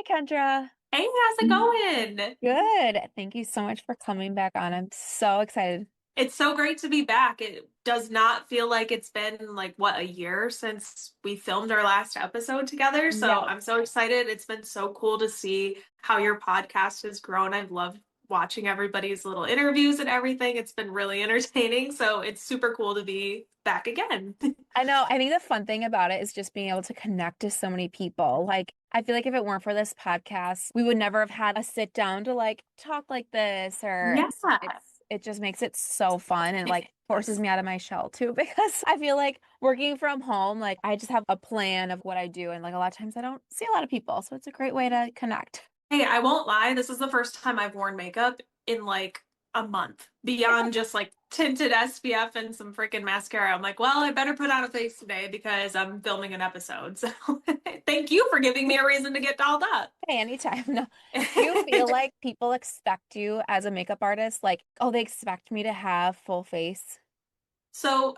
Kendra. Hey, how's it going? Good. Thank you so much for coming back on. I'm so excited. It's so great to be back. It does not feel like it's been a year since we filmed our last episode together. So Yeah. I'm so excited. It's been so cool to see how your podcast has grown. I've loved watching everybody's little interviews and everything. It's been really entertaining. So it's super cool to be back again. I know. I think the fun thing about it is just being able to connect to so many people. Like, I feel like if it weren't for this podcast, we would never have had a sit down to like talk like this, or Yeah. it just makes it so fun and like forces me out of my shell too because I feel like working from home, like I just have a plan of what I do, and like a lot of times I don't see a lot of people, so it's a great way to connect. Hey, I won't lie, this is the first time I've worn makeup in like a month. Beyond just like tinted SPF and some freaking mascara. I'm like, well, I better put on a face today because I'm filming an episode. So thank you for giving me a reason to get dolled up. Hey, anytime. No. Do you feel like people expect you as a makeup artist? Like, oh, they expect me to have full face? So,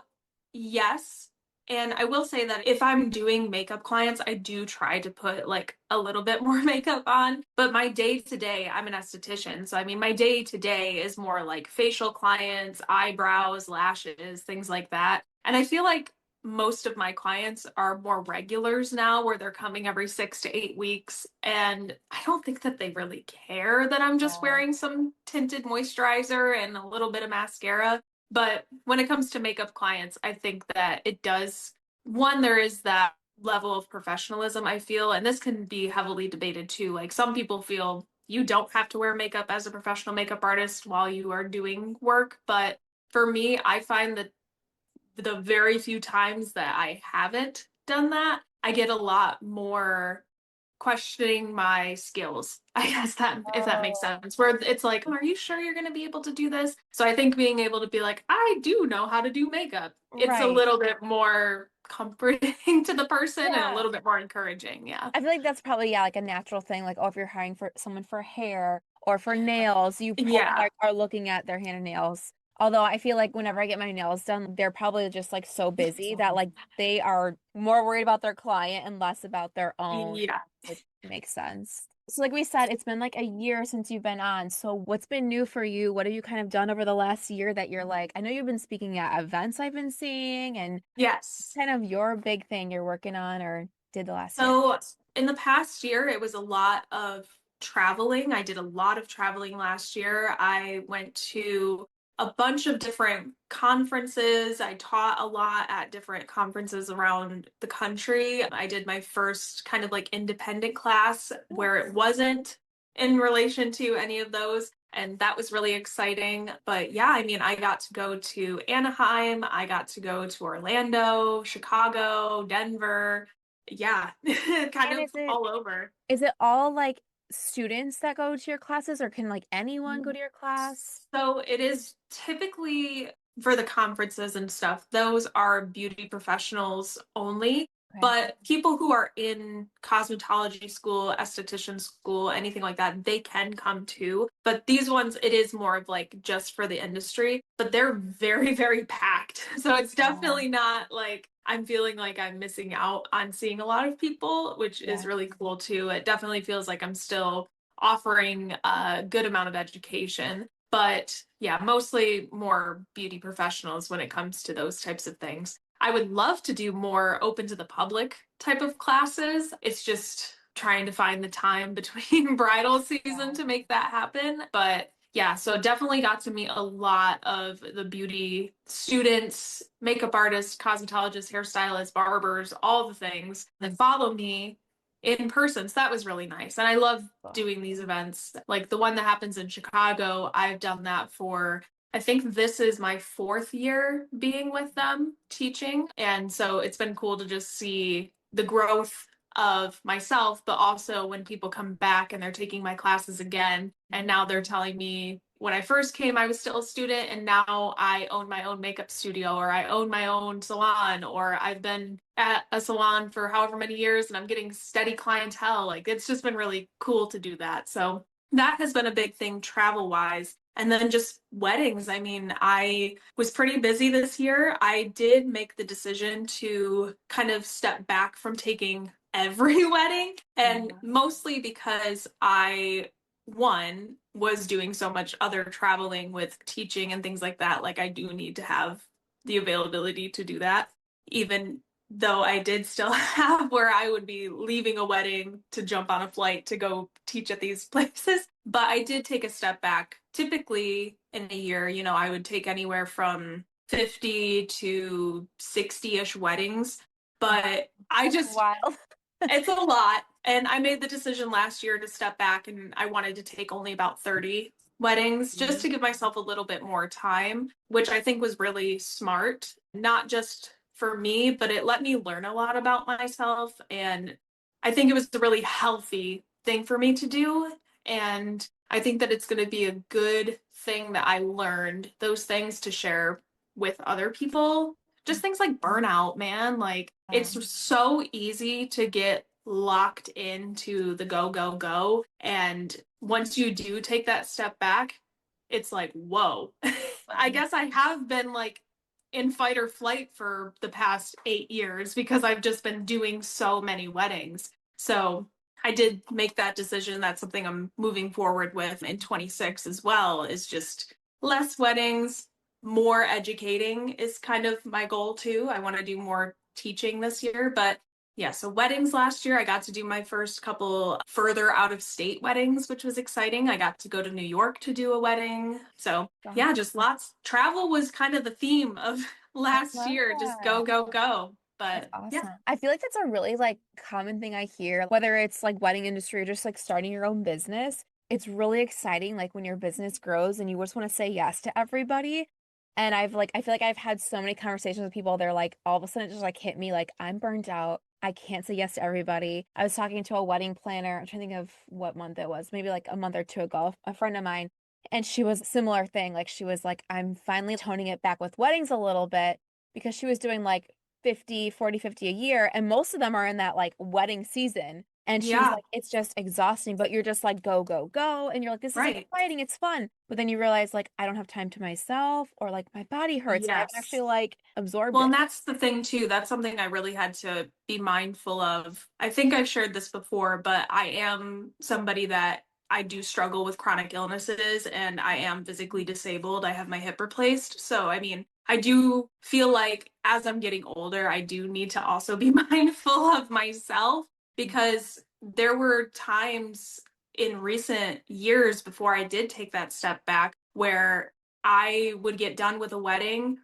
yes. And I will say that if I'm doing makeup clients, I do try to put like a little bit more makeup on. But my day to day, I'm an esthetician. So, I mean, my day to day is more like facial clients, eyebrows, lashes, things like that. And I feel like most of my clients are more regulars now where they're coming every 6 to 8 weeks. And I don't think that they really care that I'm just Oh. wearing some tinted moisturizer and a little bit of mascara. But when it comes to makeup clients, I think that it does, one, there is that level of professionalism, I feel, and this can be heavily debated too. Like some people feel you don't have to wear makeup as a professional makeup artist while you are doing work. But for me, I find that the very few times that I haven't done that, I get a lot more questioning my skills. I guess that if that makes Oh. sense. Where it's like, are you sure you're going to be able to do this? So I think being able to be like, I do know how to do makeup. It's a Right. little bit more comforting to the person and a Yeah. little bit more encouraging. Yeah. I feel like that's probably, yeah, like a natural thing. Like, oh, if you're hiring for someone for hair or for nails, you probably Yeah. like are looking at their hand and nails. Although I feel like whenever I get my nails done, they're probably just like so busy that like they are more worried about their client and less about their own, Yeah. which makes sense. So like we said, it's been like a year since you've been on. So what's been new for you? What have you kind of done over the last year that you're like, I know you've been speaking at events I've been seeing, and Yes. kind of your big thing you're working on or did the last year? So in the past year, it was a lot of traveling. I did a lot of traveling last year. I went to a bunch of different conferences. I taught a lot at different conferences around the country. I did my first kind of like independent class where it wasn't in relation to any of those. And that was really exciting. But yeah, I mean, I got to go to Anaheim, I got to go to Orlando, Chicago, Denver, yeah, kind And of all over. is it all like students that go to your classes, or can like anyone go to your class? So it is typically for the conferences and stuff, those are beauty professionals only. Okay. But people who are in cosmetology school, esthetician school, anything like that, they can come too. But these ones, it is more of like just for the industry, but they're very, very packed. So it's Oh, definitely not like I'm feeling like I'm missing out on seeing a lot of people, which is yeah. really cool too. It definitely feels like I'm still offering a good amount of education. But yeah, mostly more beauty professionals when it comes to those types of things. I would love to do more open to the public type of classes. It's just trying to find the time between bridal season Yeah. to make that happen. But yeah, so definitely got to meet a lot of the beauty students, makeup artists, cosmetologists, hairstylists, barbers, all the things that follow me in person. So that was really nice. And I love Cool. doing these events. Like the one that happens in Chicago, I've done that for, I think this is my fourth year being with them teaching. And so it's been cool to just see the growth of myself, but also when people come back and they're taking my classes again, and now they're telling me when I first came, I was still a student, and now I own my own makeup studio, or I own my own salon, or I've been at a salon for however many years and I'm getting steady clientele. Like it's just been really cool to do that. So that has been a big thing travel wise. And then just weddings. I mean, I was pretty busy this year. I did make the decision to kind of step back from taking every wedding. And Yeah. mostly because I, one, was doing so much other traveling with teaching and things like that. Like I do need to have the availability to do that, even though I did still have where I would be leaving a wedding to jump on a flight to go teach at these places. But I did take a step back. Typically in a year, I would take anywhere from 50 to 60-ish weddings. Wow. But I That's just, wild. it's a lot. And I made the decision last year to step back and I wanted to take only about 30 weddings just to give myself a little bit more time, which I think was really smart, not just for me, but it let me learn a lot about myself. And I think it was a really healthy thing for me to do. And I think that it's going to be a good thing that I learned those things to share with other people. Just things like burnout, man. Like it's so easy to get locked into the go, go, go. And once you do take that step back, it's like, whoa. I guess I have been like in fight or flight for the past 8 years because I've just been doing so many weddings. So I did make that decision. That's something I'm moving forward with in 26 as well, is just less weddings, more educating is kind of my goal too. I want to do more teaching this year, but yeah, so weddings last year, I got to do my first couple further out of state weddings, which was exciting. I got to go to New York to do a wedding. So yeah, just lots. Travel was kind of the theme of I last love year, just go, that. go, go. That's But yeah, awesome. I feel like that's a really like common thing I hear, whether it's like wedding industry or just like starting your own business. It's really exciting, like when your business grows and you just want to say yes to everybody. And I feel like I've had so many conversations with people. They're like, all of a sudden it just like hit me like I'm burnt out. I can't say yes to everybody. I was talking to a wedding planner. I'm trying to think of what month it was, maybe like a month or two ago, a friend of mine. And she was a similar thing. Like she was like, I'm finally toning it back with weddings a little bit because she was doing like 50, 40, 50 a year. And most of them are in that like wedding season. And she was yeah, like, it's just exhausting, but you're just like, go, go, go. And you're like, this is right. exciting. It's fun. But then you realize like, I don't have time to myself or like my body hurts and I haven't actually Yes. like absorbed Well, and it. that's the thing too. That's something I really had to be mindful of. I think I've shared this before, but I am somebody that I do struggle with chronic illnesses and I am physically disabled. I have my hip replaced. So, I mean, I do feel like as I'm getting older, I do need to also be mindful of myself because there were times in recent years before I did take that step back where I would get done with a wedding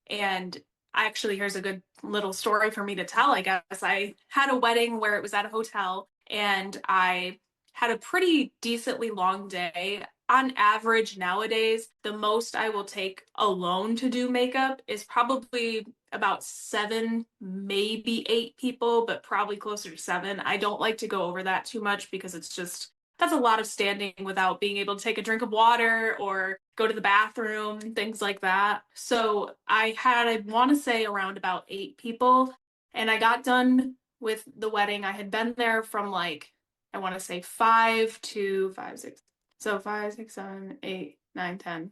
and here's a good little story for me to tell, I guess. I had a wedding where it was at a hotel and I had a pretty decently long day. On average, nowadays, the most I will take alone to do makeup is probably about 7, maybe 8 people, but probably closer to 7. I don't like to go over that too much because that's a lot of standing without being able to take a drink of water or go to the bathroom, things like that. So I want to say around about 8 people, and I got done with the wedding. I had been there from like, I want to say 5 to 5, 6. So 5, 6, 7, 8, 9, 10,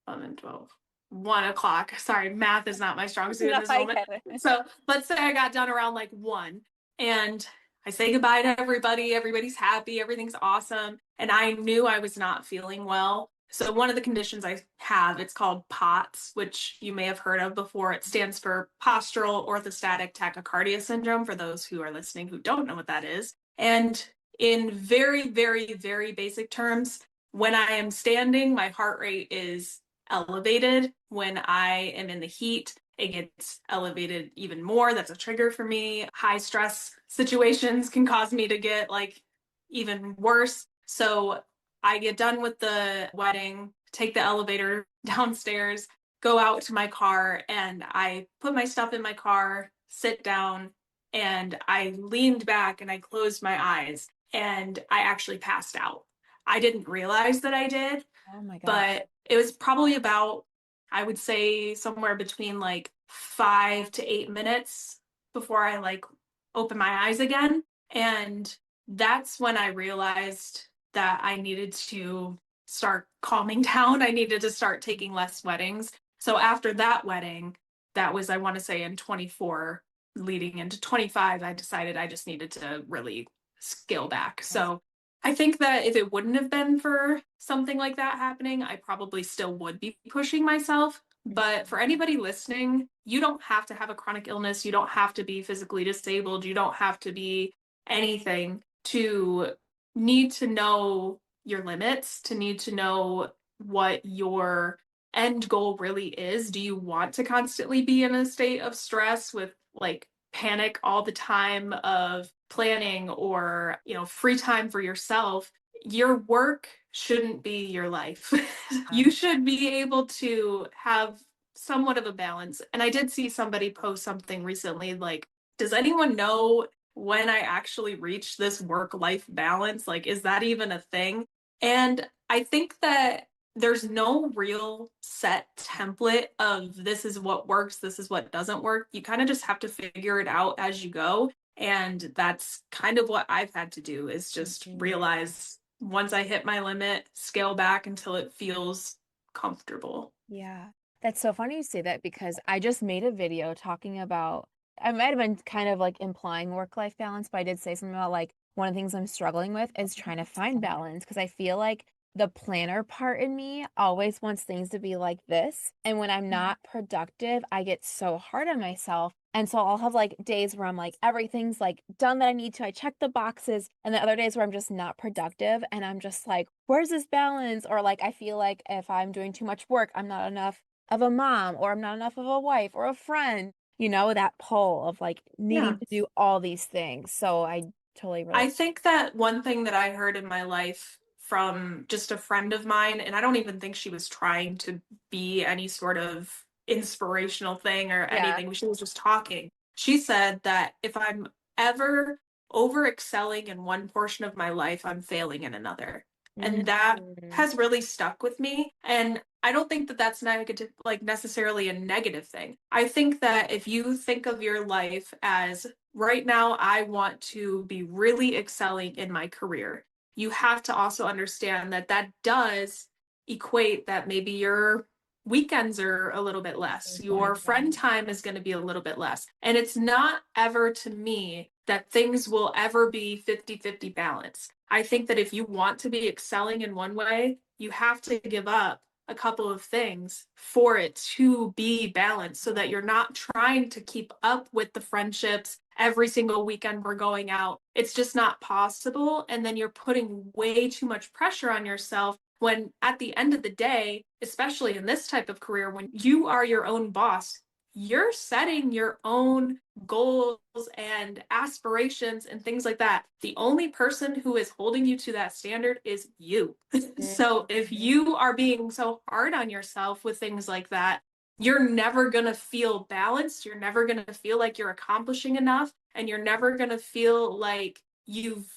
11, 12, 1 o'clock. Sorry, math is not my strong suit in No, this I moment. get it. So let's say I got done around like 1 and I say goodbye to everybody. Everybody's happy. Everything's awesome. And I knew I was not feeling well. So one of the conditions I have, it's called POTS, which you may have heard of before. It stands for postural orthostatic tachycardia syndrome for those who are listening who don't know what that is. And in very, very, very basic terms, when I am standing, my heart rate is elevated. When I am in the heat, it gets elevated even more. That's a trigger for me. High stress situations can cause me to get like even worse. So I get done with the wedding, take the elevator downstairs, go out to my car, and I put my stuff in my car, sit down, and I leaned back and I closed my eyes and I actually passed out. I didn't realize that I did, Oh my gosh. but it was probably about, I would say, somewhere between like 5 to 8 minutes before I like opened my eyes again. And that's when I realized that I needed to start calming down. I needed to start taking less weddings. So after that wedding, that was, I want to say, in 24. leading into 25, I decided I just needed to really scale back. Yes. So I think that if it wouldn't have been for something like that happening, I probably still would be pushing myself. But for anybody listening, you don't have to have a chronic illness. You don't have to be physically disabled. You don't have to be anything to need to know your limits, to need to know what your end goal really is. Do you want to constantly be in a state of stress with like panic all the time of planning or, free time for yourself? Your work shouldn't be your life. You should be able to have somewhat of a balance. And I did see somebody post something recently like, does anyone know when I actually reach this work life balance? Like, is that even a thing? And I think that there's no real set template of this is what works, this is what doesn't work. You kind of just have to figure it out as you go. And that's kind of what I've had to do is just realize once I hit my limit, scale back until it feels comfortable. Yeah. That's so funny you say that because I just made a video talking about, I might have been kind of like implying work-life balance, but I did say something about like one of the things I'm struggling with is trying to find balance because I feel like the planner part in me always wants things to be like this. And when I'm not productive, I get so hard on myself. And so I'll have like days where I'm like, everything's like done that I need to. I check the boxes. And the other days where I'm just not productive and I'm just like, where's this balance? Or like, I feel like if I'm doing too much work, I'm not enough of a mom or I'm not enough of a wife or a friend, that pull of like needing Yeah. to do all these things. So I totally I relate. think that one thing that I heard in my life from just a friend of mine, and I don't even think she was trying to be any sort of inspirational thing or Yeah. anything. She was just talking. She said that if I'm ever over excelling in one portion of my life, I'm failing in another. And that Mhm. has really stuck with me. And I don't think that that's negative, like necessarily a negative thing. I think that if you think of your life as right now, I want to be really excelling in my career, you have to also understand that that does equate that maybe your weekends are a little bit less, your friend time is going to be a little bit less. And it's not ever to me that things will ever be 50-50 balance. I think that if you want to be excelling in one way, you have to give up a couple of things for it to be balanced so that you're not trying to keep up with the friendships every single weekend we're going out. It's just not possible. And then you're putting way too much pressure on yourself when at the end of the day, especially in this type of career, when you are your own boss, you're setting your own goals and aspirations and things like that. The only person who is holding you to that standard is you. So if you are being so hard on yourself with things like that, you're never going to feel balanced. You're never going to feel like you're accomplishing enough. And you're never going to feel like you've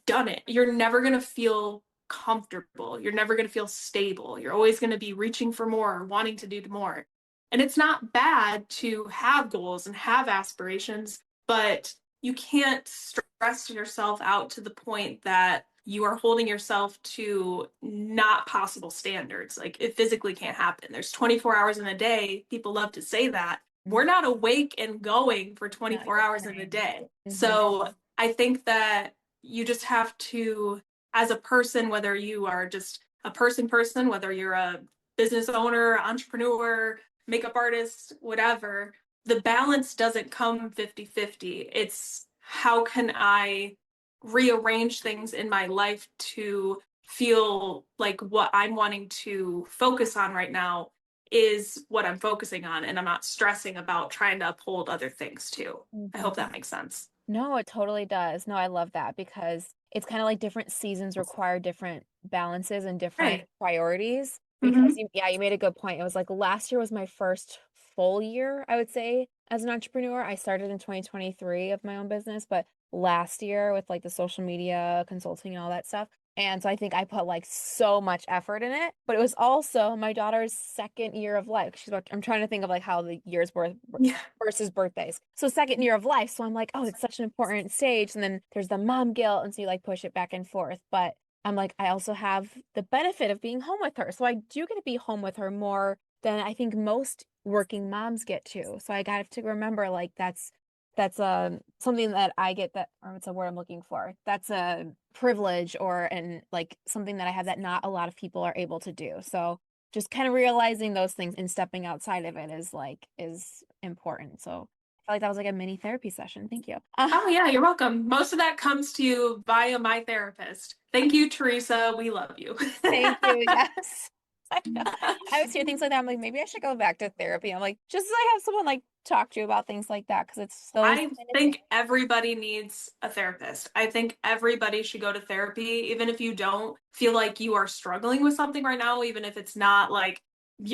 done it. You're never going to feel comfortable. You're never going to feel stable. You're always going to be reaching for more, wanting to do more. And it's not bad to have goals and have aspirations, but you can't stress yourself out to the point that you are holding yourself to not possible standards. Like it physically can't happen. There's 24 hours in a day. People love to say that. We're not awake and going for 24 hours in a day. So I think that you just have to, as a person, whether you are just a person, whether you're a business owner, entrepreneur, makeup artist, whatever, the balance doesn't come 50-50. It's how can I rearrange things in my life to feel like what I'm wanting to focus on right now is what I'm focusing on, and I'm not stressing about trying to uphold other things too. I hope that makes sense. No, it totally does. No, I love that because it's kind of like different seasons require different balances and different Right. priorities. Because Mm-hmm. you made a good point. It was like last year was my first full year, I would say, as an entrepreneur. I started in 2023 of my own business, but last year with like the social media consulting and all that stuff. And so I think I put like so much effort in it, but it was also my daughter's second year of life. I'm trying to think of like how the years were Yeah. versus birthdays. So second year of life. So I'm like, oh, it's such an important stage. And then there's the mom guilt. And so you like push it back and forth. But I'm like, I also have the benefit of being home with her. So I do get to be home with her more than I think most working moms get to. So I got to remember like that's that's something that I get that, or what's a word I'm looking for? That's a privilege or and like something that I have that not a lot of people are able to do. So just kind of realizing those things and stepping outside of it is important. So I feel like that was like a mini therapy session. Thank you. Oh, yeah, you're welcome. Most of that comes to you via my therapist. Thank you, Teresa. We love you. Thank you. Yes. I know. I always hear things like that. I'm like, maybe I should go back to therapy. I'm like, just so I have someone like talk to you about things like that because it's those I kind of things. think everybody needs a therapist. I think everybody should go to therapy, even if you don't feel like you are struggling with something right now, even if it's not like,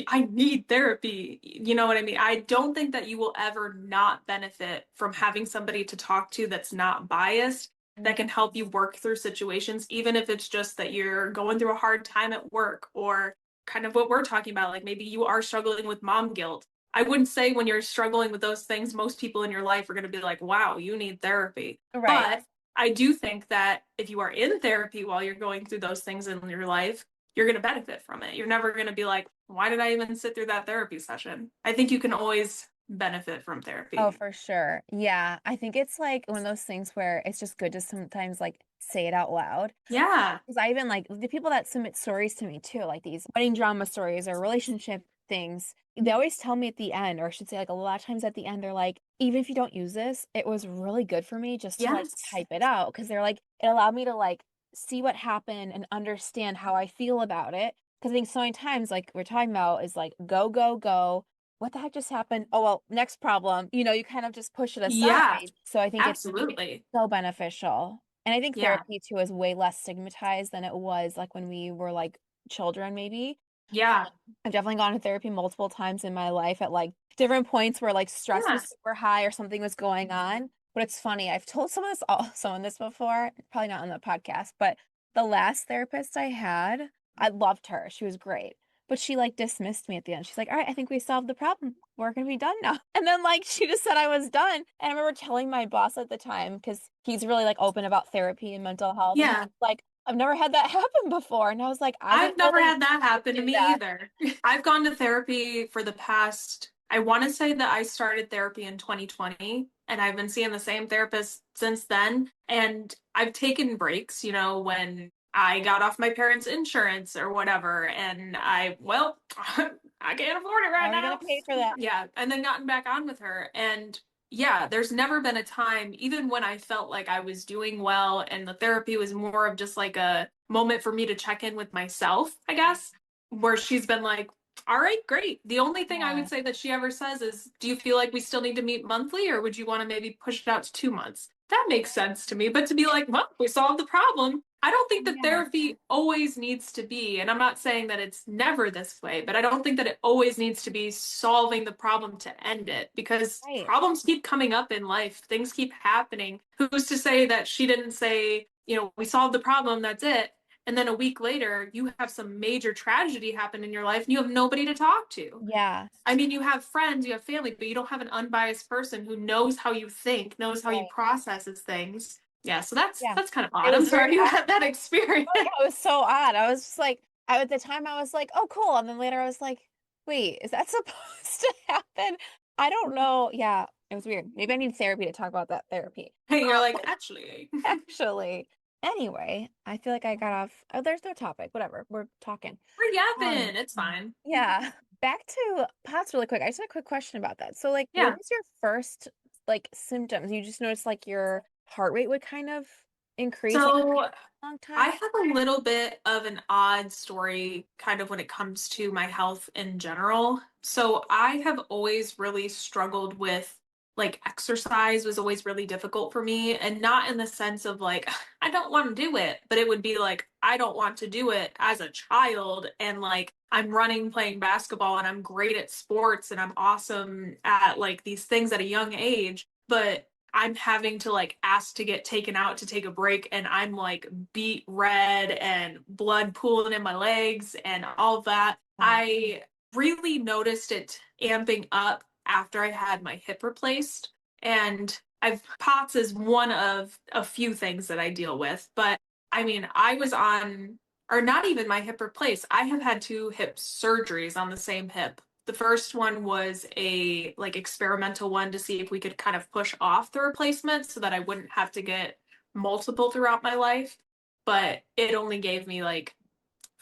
I need therapy. You know what I mean? I don't think that you will ever not benefit from having somebody to talk to that's not biased, that can help you work through situations, even if it's just that you're going through a hard time at work or kind of what we're talking about. Like maybe you are struggling with mom guilt. I wouldn't say when you're struggling with those things, most people in your life are going to be like, wow, you need therapy. Right. But I do think that if you are in therapy while you're going through those things in your life, you're going to benefit from it. You're never going to be like, why did I even sit through that therapy session? I think you can always benefit from Oh, therapy. for sure. Yeah. I think it's like one of those things where it's just good to sometimes like say it out loud. Yeah. Because I even like the people that submit stories to me too, like these wedding drama stories or relationship things, they always tell me at the end, or I should say, like a lot of times at the end, they're like, even if you don't use this, it was really good for me just to like Yes. type it out. Because they're like, it allowed me to like see what happened and understand how I feel about it. Because I think so many times, like we're talking about, is like go, go, go. What the heck just happened? Oh, well, next problem. You kind of just push it aside. Yeah. So I think it's Absolutely. so beneficial. And I think Yeah. therapy too is way less stigmatized than it was like when we were like children, maybe. Yeah. I've definitely gone to therapy multiple times in my life at like different points where like stress Yeah. was super high or something was going on. But it's funny, I've told someone this before, probably not on the podcast, but the last therapist I had, I loved her. She was great. But she like dismissed me at the end. She's like, all right, I think we solved the problem. We're gonna be done now. And then like she just said I was done. And I remember telling my boss at the time, because he's really like open about therapy and mental health. And Yeah. he's like, I've never had that happen before. And I was like, I didn't I've never really had that happen to do me that. either. I've gone to therapy for the past, I want to say that I started therapy in 2020 and I've been seeing the same therapist since then. And I've taken breaks, when I got off my parents' insurance or whatever. And well, I can't afford it How right are you gonna now. pay for that? Yeah. And then gotten back on with her. And yeah, there's never been a time, even when I felt like I was doing well and the therapy was more of just like a moment for me to check in with myself, I guess, where she's been like, all right, great. The only thing I Yeah. would say that she ever says is, do you feel like we still need to meet monthly or would you want to maybe push it out to 2 months? That makes sense to me. But to be like, well, we solved the problem. I don't think that Yeah. therapy always needs to be, and I'm not saying that it's never this way, but I don't think that it always needs to be solving the problem to end it because Right. problems keep coming up in life. Things keep happening. Who's to say that she didn't say, we solved the problem, that's it. And then a week later, you have some major tragedy happen in your life and you have nobody to talk to. Yeah. I mean, you have friends, you have family, but you don't have an unbiased person who knows how you think, knows how you Right. processes things. Yeah, so that's Yeah. that's kind of It odd. I'm was very sorry you odd. had that experience. Oh, yeah, it was so odd. I was just like, at the time I was like, oh, cool. And then later I was like, wait, is that supposed to happen? I don't know. Yeah, it was weird. Maybe I need therapy to talk about that therapy. Hey, you're like, actually. Actually. Anyway, I feel like I got off. Oh, there's no topic. Whatever. We're talking. We're Um, yapping. It's fine. yeah. Back to POTS really quick. I just had a quick question about that. So, like, what Yeah. was your first like symptoms? You just noticed like your heart rate would kind of increase like So a long I time? have a little bit of an odd story kind of when it comes to my health in general. So I have always really struggled with like exercise was always really difficult for me and not in the sense of like I don't want to do it, but it would be like I don't want to do it as a child and like I'm running playing basketball and I'm great at sports and I'm awesome at like these things at a young age, but I'm having to like ask to get taken out to take a break and I'm like beet red and blood pooling in my legs and all of that. Oh, I really noticed it amping up after I had my hip replaced. And I've POTS is one of a few things that I deal with. But I mean, I was on, or not even my hip replaced. I have had two hip surgeries on the same hip. The first one was a like experimental one to see if we could kind of push off the replacement so that I wouldn't have to get multiple throughout my life. But it only gave me like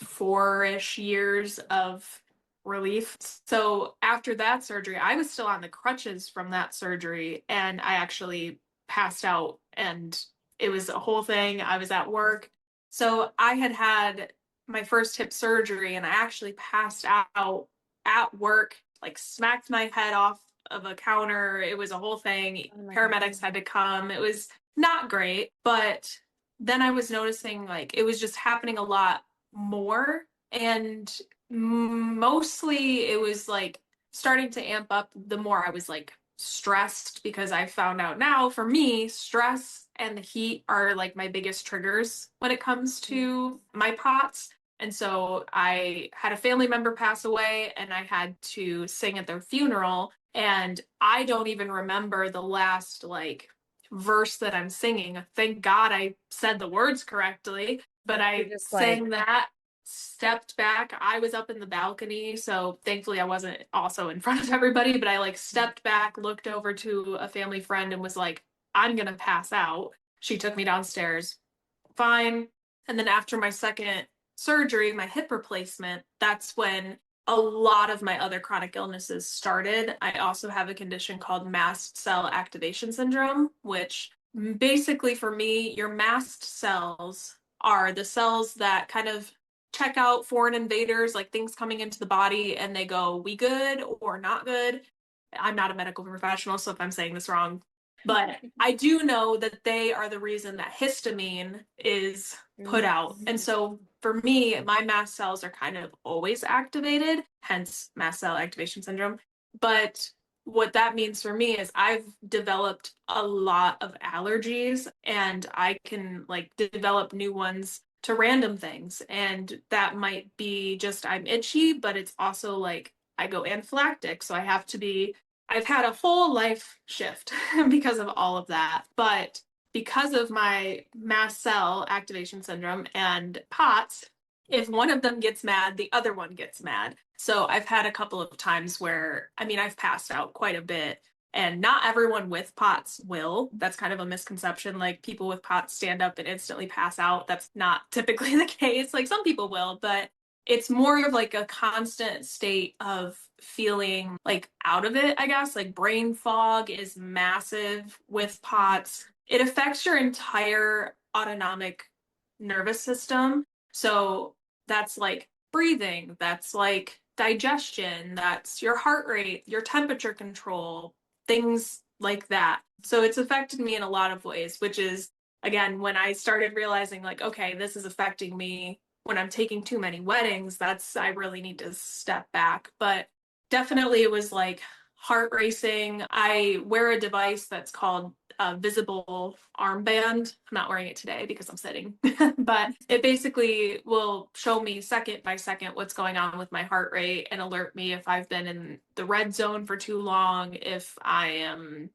4-ish years of relief. So after that surgery, I was still on the crutches from that surgery, and I actually passed out, and it was a whole thing. I was at work. So I had had my first hip surgery, and I actually passed out at work, like smacked my head off of a counter. It was a whole thing. Oh my Paramedics God. had to come. It was not great, but then I was noticing like it was just happening a lot more. And mostly it was like starting to amp up the more I was like stressed, because I found out now for me, stress and the heat are like my biggest triggers when it comes to my POTS. And so I had a family member pass away and I had to sing at their funeral. And I don't even remember the last like verse that I'm singing. Thank God I said the words correctly, but You're I just like, sang that, stepped back. I was up in the balcony, so thankfully I wasn't also in front of everybody, but I like stepped back, looked over to a family friend and was like, I'm gonna pass out. She took me downstairs. Fine. And then after my second surgery, my hip replacement, that's when a lot of my other chronic illnesses started. I also have a condition called mast cell activation syndrome, which basically for me, your mast cells are the cells that kind of check out foreign invaders, like things coming into the body, and they go, we good or not good. I'm not a medical professional, so if I'm saying this wrong, but I do know that they are the reason that histamine is put out. And so for me, my mast cells are kind of always activated, hence mast cell activation syndrome. But what that means for me is I've developed a lot of allergies, and I can like develop new ones to random things. And that might be just I'm itchy, but it's also like I go anaphylactic. So I have to be I've had a whole life shift because of all of that. But because of my mast cell activation syndrome and POTS, if one of them gets mad, the other one gets mad. So I've had a couple of times where, I mean, I've passed out quite a bit. And not everyone with POTS will. That's kind of a misconception. Like people with POTS stand up and instantly pass out. That's not typically the case. Like some people will, but it's more of like a constant state of feeling like out of it, I guess. Like brain fog is massive with POTS. It affects your entire autonomic nervous system. So that's like breathing, that's like digestion, that's your heart rate, your temperature control, things like that. So it's affected me in a lot of ways, which is, again, when I started realizing, like, okay, this is affecting me when I'm taking too many weddings, I really need to step back. But definitely it was like heart racing. I wear a device that's called a visible armband. I'm not wearing it today because I'm sitting, but it basically will show me second by second what's going on with my heart rate and alert me if I've been in the red zone for too long, if I am,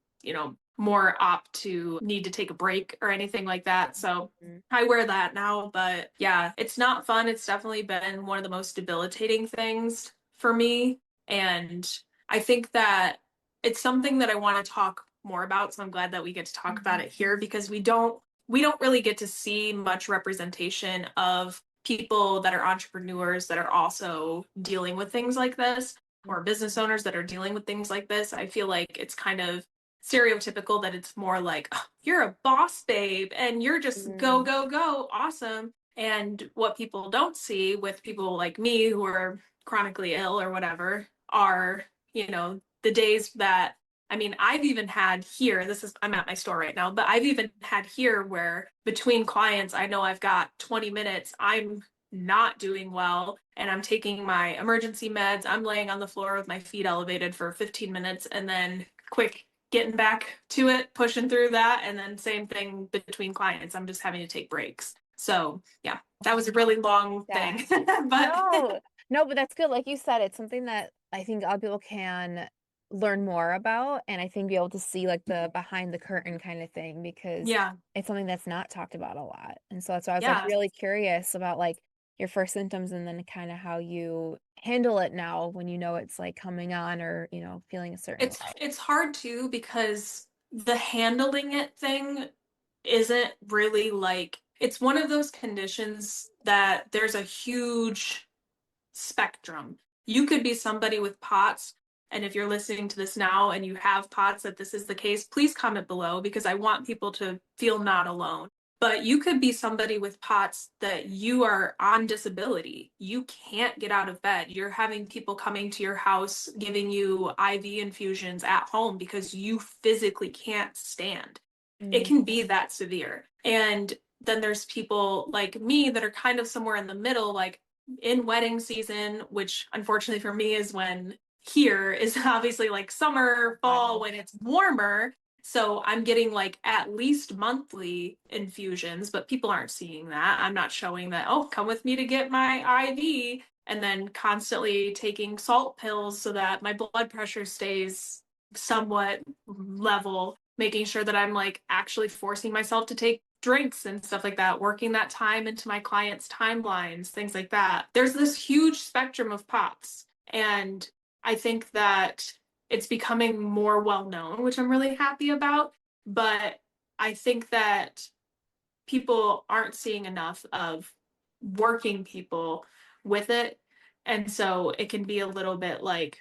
more apt to need to take a break or anything like that. So I wear that now, but yeah, it's not fun. It's definitely been one of the most debilitating things for me. And I think that it's something that I want to talk more about. So I'm glad that we get to talk about it here, because we don't really get to see much representation of people that are entrepreneurs that are also dealing with things like this, or business owners that are dealing with things like this. I feel like it's kind of stereotypical that it's more like, oh, you're a boss babe and you're just go, go, go, awesome. And what people don't see with people like me who are chronically ill or whatever are, the days that, I mean, I've even had here, I'm at my store right now, but I've even had here where between clients, I know I've got 20 minutes, I'm not doing well, and I'm taking my emergency meds. I'm laying on the floor with my feet elevated for 15 minutes, and then quick getting back to it, pushing through that. And then same thing between clients. I'm just having to take breaks. So yeah, that was a really long thing. But no, but that's good. Like you said, it's something that I think other people can learn more about, and I think be able to see like the behind the curtain kind of thing, because yeah, it's something that's not talked about a lot. And so that's why I was like yeah. really curious about like your first symptoms and then kind of how you handle it now when you know it's like coming on or, feeling a certain way. It's hard too because the handling it thing isn't really like it's one of those conditions that there's a huge spectrum. You could be somebody with POTS, and if you're listening to this now and you have POTS that this is the case, please comment below because I want people to feel not alone. But you could be somebody with POTS that you are on disability. You can't get out of bed. You're having people coming to your house giving you IV infusions at home because you physically can't stand. It Mm. can be that severe. And then there's people like me that are kind of somewhere in the middle, like in wedding season, which unfortunately for me is when here is obviously like summer, fall, Wow. when it's warmer. So I'm getting like at least monthly infusions, but people aren't seeing that. I'm not showing that, oh, come with me to get my IV, and then constantly taking salt pills so that my blood pressure stays somewhat level, making sure that I'm like actually forcing myself to take drinks and stuff like that, working that time into my clients' timelines, things like that. There's this huge spectrum of POTS. And I think that it's becoming more well known, which I'm really happy about. But I think that people aren't seeing enough of working people with it. And so it can be a little bit like,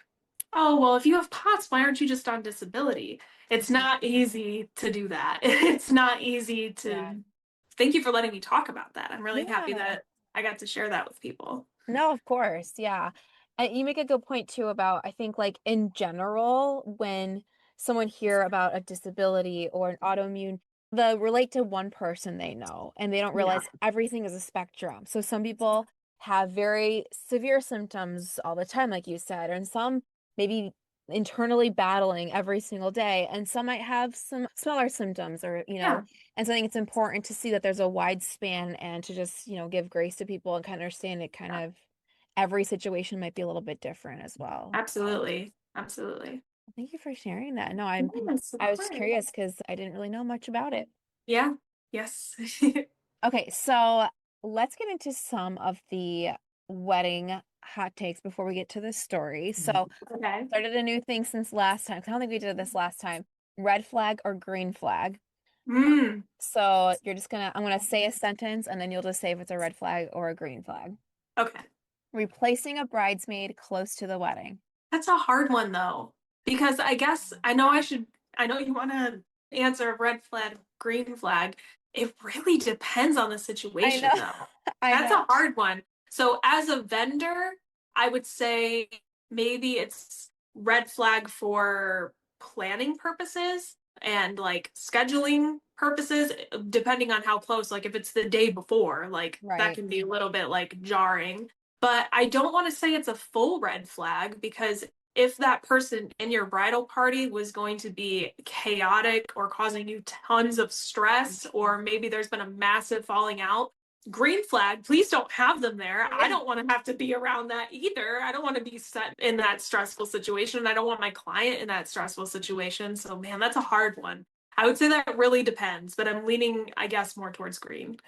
oh, well, if you have POTS, why aren't you just on disability? It's not easy to do that. It's not easy Yeah. to. Thank you for letting me talk about that. I'm really happy Yeah. that I got to share that with people. No, of course. Yeah. And you make a good point too about, I think, like in general, when someone hear about a disability or an autoimmune, they relate to one person they know and they don't Yeah. realize everything is a spectrum. So some people have very severe symptoms all the time, like you said, and some maybe internally battling every single day, and some might have some smaller symptoms or, Yeah, and so I think it's important to see that there's a wide span and to just, give grace to people and kind of understand it kind of every situation might be a little bit different as well. So absolutely. Absolutely. thank you for sharing that. No, Yes, of I was just course. curious because I didn't really know much about it. Yeah. Yes. Okay, so let's get into some of the wedding hot takes before we get to the story. So Okay. started a new thing since last time, 'cause I don't think we did this last time. Red flag or green flag. Mm. So I'm gonna say a sentence and then you'll just say if it's a red flag or a green flag. Okay. Replacing a bridesmaid close to the wedding. That's a hard one though, because I guess I know you want to answer red flag, green flag. It really depends on the I know. situation though. I That's know. a hard one. So as a vendor, I would say maybe it's red flag for planning purposes and like scheduling purposes, depending on how close, like if it's the day before, like that Right. can be a little bit like jarring. But I don't want to say it's a full red flag because if that person in your bridal party was going to be chaotic or causing you tons of stress, or maybe there's been a massive falling out, green flag, please don't have them there. I Yeah. don't want to have to be around that either. I don't want to be set in that stressful situation. I don't want my client in that stressful situation. So, man, that's a hard one. I would say that really depends, but I'm leaning, I guess, more towards green.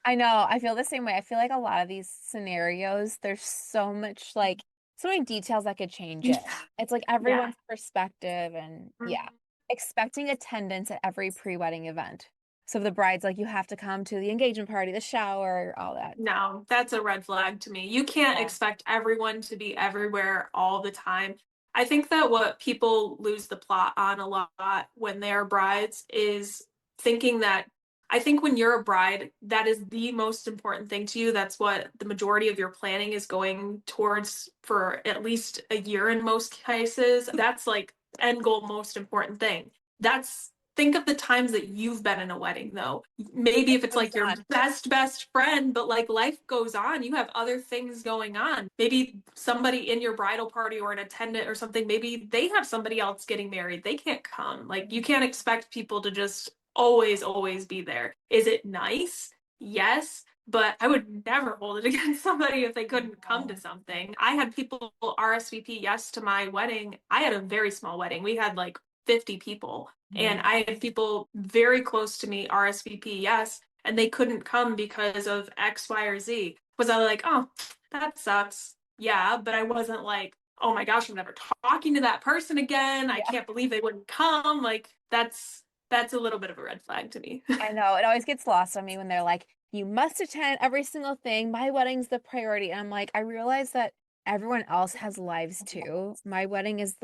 I know. I feel the same way. I feel like a lot of these scenarios, there's so much so many details that could change it. It's like Yeah. everyone's perspective and yeah. Mhm. Expecting attendance at every pre-wedding event. So if the bride's like, you have to come to the engagement party, the shower, all that. No, that's a red flag to me. You can't Yeah. expect everyone to be everywhere all the time. I think that what people lose the plot on a lot when they're brides is thinking that I think when you're a bride, that is the most important thing to you. That's what the majority of your planning is going towards for at least a year in most cases. That's like end goal, most important thing. That's think of the times that you've been in a wedding though. Maybe Life if it's moves like your on. best friend, but like life goes on, you have other things going on. Maybe somebody in your bridal party or an attendant or something, maybe they have somebody else getting married, they can't come. Like you can't expect people to just always be there. Is it nice? Yes, but I would never hold it against somebody if they couldn't come to No. something. I had people RSVP yes to my wedding. I had a very small wedding. We had like 50 people. And Mhm. I had people very close to me RSVP yes. and they couldn't come because of X, Y, or Z. Was I like, oh, that sucks? Yeah, but I wasn't like, oh my gosh, I'm never talking to that person again. I Yeah. can't believe they wouldn't come. Like that's a little bit of a red flag to me. I know. It always gets lost on me when they're like, you must attend every single thing. My wedding's the priority. And I'm like, I realize that everyone else has lives too. My wedding is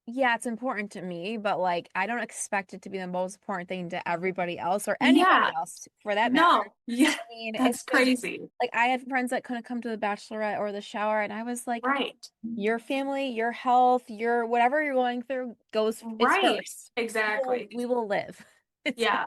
yeah, it's important to me, but like, I don't expect it to be the most important thing to everybody else or anybody Yeah, else for that matter. no, yeah, I mean, it's that's just crazy. like I had friends that couldn't come to the bachelorette or the shower, and I was like, Right, your family, your health, your whatever you're going through is right, first. exactly. We will live. It's Yeah,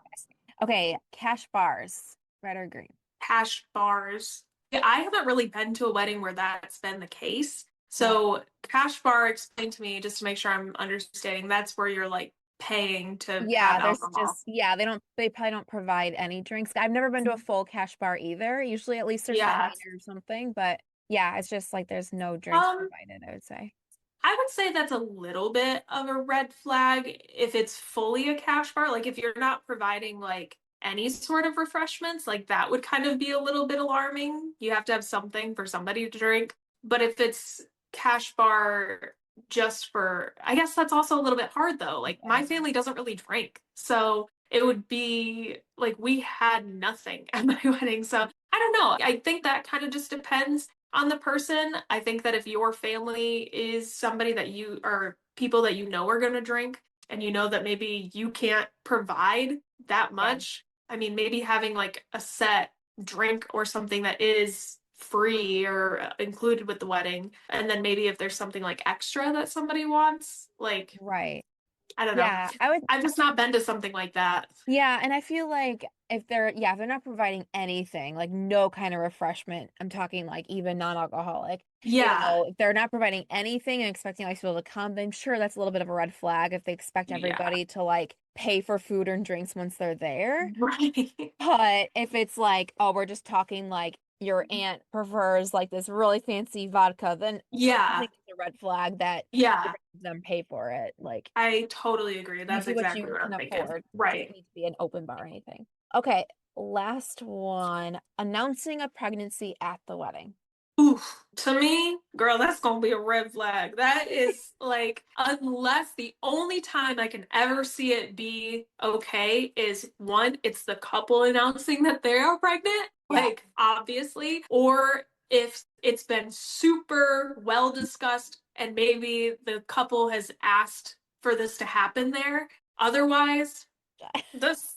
okay. Cash bars, red or green? hash bars. Yeah, I haven't really been to a wedding where that's been the case. Yeah. So cash bar, explain to me just to make sure I'm understanding. That's where you're like paying to Yeah, have there's alcohol. just yeah, they probably don't provide any drinks. I've never been to a full cash bar either. Usually at least there's Yeah. wine or something, but yeah, it's just like there's no drinks Um, provided, I would say. I would say that's a little bit of a red flag if it's fully a cash bar. Like if you're not providing like any sort of refreshments, like that would kind of be a little bit alarming. You have to have something for somebody to drink. But if it's cash bar just for, I guess that's also a little bit hard though. Like Yeah. my family doesn't really drink. So it would be like we had nothing at my wedding. So I don't know. I think that kind of just depends on the person. I think that if your family is somebody that you or people that you know are going to drink and you know that maybe you can't provide that Yeah. much, I mean, maybe having like a set drink or something that is free or included with the wedding. And then maybe if there's something like extra that somebody wants, like, Right. I don't know. Yeah, I would I've just not been to something like that. yeah, and I feel like if they're not providing anything, like no kind of refreshment, I'm talking like even non-alcoholic, Yeah. if they're not providing anything and expecting like people to come, then sure that's a little bit of a red flag if they expect Yeah. everybody to like pay for food and drinks once they're there. Right. But if it's like, oh, we're just talking like your aunt prefers like this really fancy vodka, then I Yeah. think it's a red flag that you're Yeah. making them pay for it. Like I totally agree. you That's do what exactly you what can I'm thinking. afford. Doesn't Right. need to be an open bar or anything. Okay, last one. Announcing a pregnancy at the wedding. Oof. To me, girl, that's gonna be a red flag. That is like, unless the only time I can ever see it be okay is one, it's the couple announcing that they are pregnant, Yeah. like obviously, or if it's been super well discussed and maybe the couple has asked for this to happen there. Otherwise, this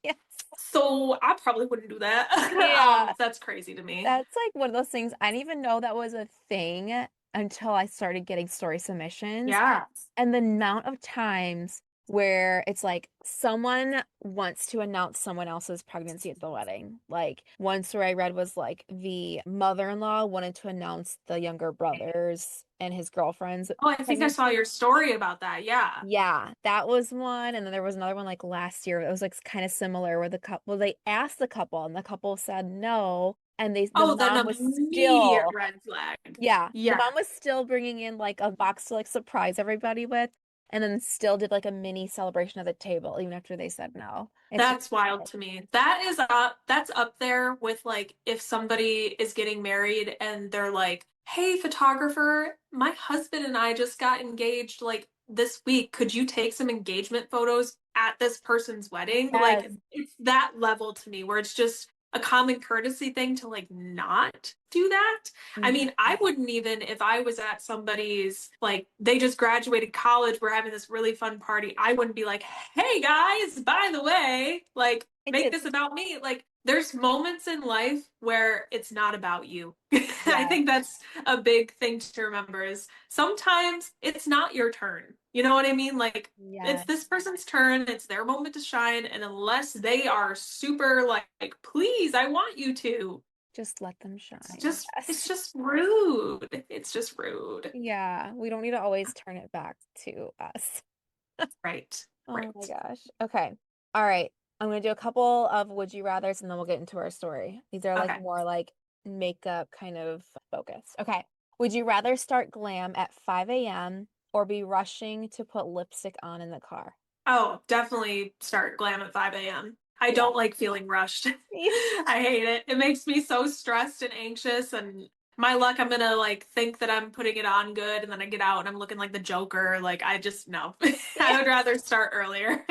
Yes. so I probably wouldn't do that. Yeah. That's crazy to me. That's like one of those things I didn't even know that was a thing until I started getting story submissions. Yeah. And the amount of times where it's like someone wants to announce someone else's pregnancy at the wedding. Like one story I read was like the mother-in-law wanted to announce the younger brothers and his girlfriend's Oh, I think I saw pregnancy. your story about that. Yeah. Yeah, that was one. And then there was another one like last year. It was like kind of similar where the couple, they asked the couple and the couple said no. And the Oh, then mom was immediate still, red flag. yeah, the Yeah. mom was still bringing in like a box to like surprise everybody with, and then still did like a mini celebration at the table even after they said no. It's just, That's wild to me. That's up there with like if somebody is getting married and they're like, "Hey, photographer, my husband and I just got engaged like this week. Could you take some engagement photos at this person's wedding?" yes. Like it's that level to me where it's just a common courtesy thing to like not do that. I Mhm. mean, I wouldn't even if I was at somebody's like they just graduated college, we're having this really fun party. I wouldn't be like, "Hey guys, by the way, like I make did. this about me." Like there's moments in life where it's not about you. I Yeah. think that's a big thing to remember is sometimes it's not your turn. You know what I mean? Like it's Yeah. this person's turn, it's their moment to shine, and unless they are super like please, I want you to, Just let them shine. it's Yes. just rude. It's just rude. Yeah. We don't need to always turn it back to us. Right. Oh my Right. gosh. Okay. All right. I'm gonna do a couple of would you rathers and then we'll get into our story. These are like Okay. more like makeup kind of focused. Okay. Would you rather start glam at 5 a.m. or be rushing to put lipstick on in the car? Oh, definitely start glam at 5 a.m. I don't like feeling rushed. I hate it. It makes me so stressed and anxious, and my luck, I'm gonna like think that I'm putting it on good, and then I get out and I'm looking like the Joker. Like I just no. I Yeah. would rather start earlier.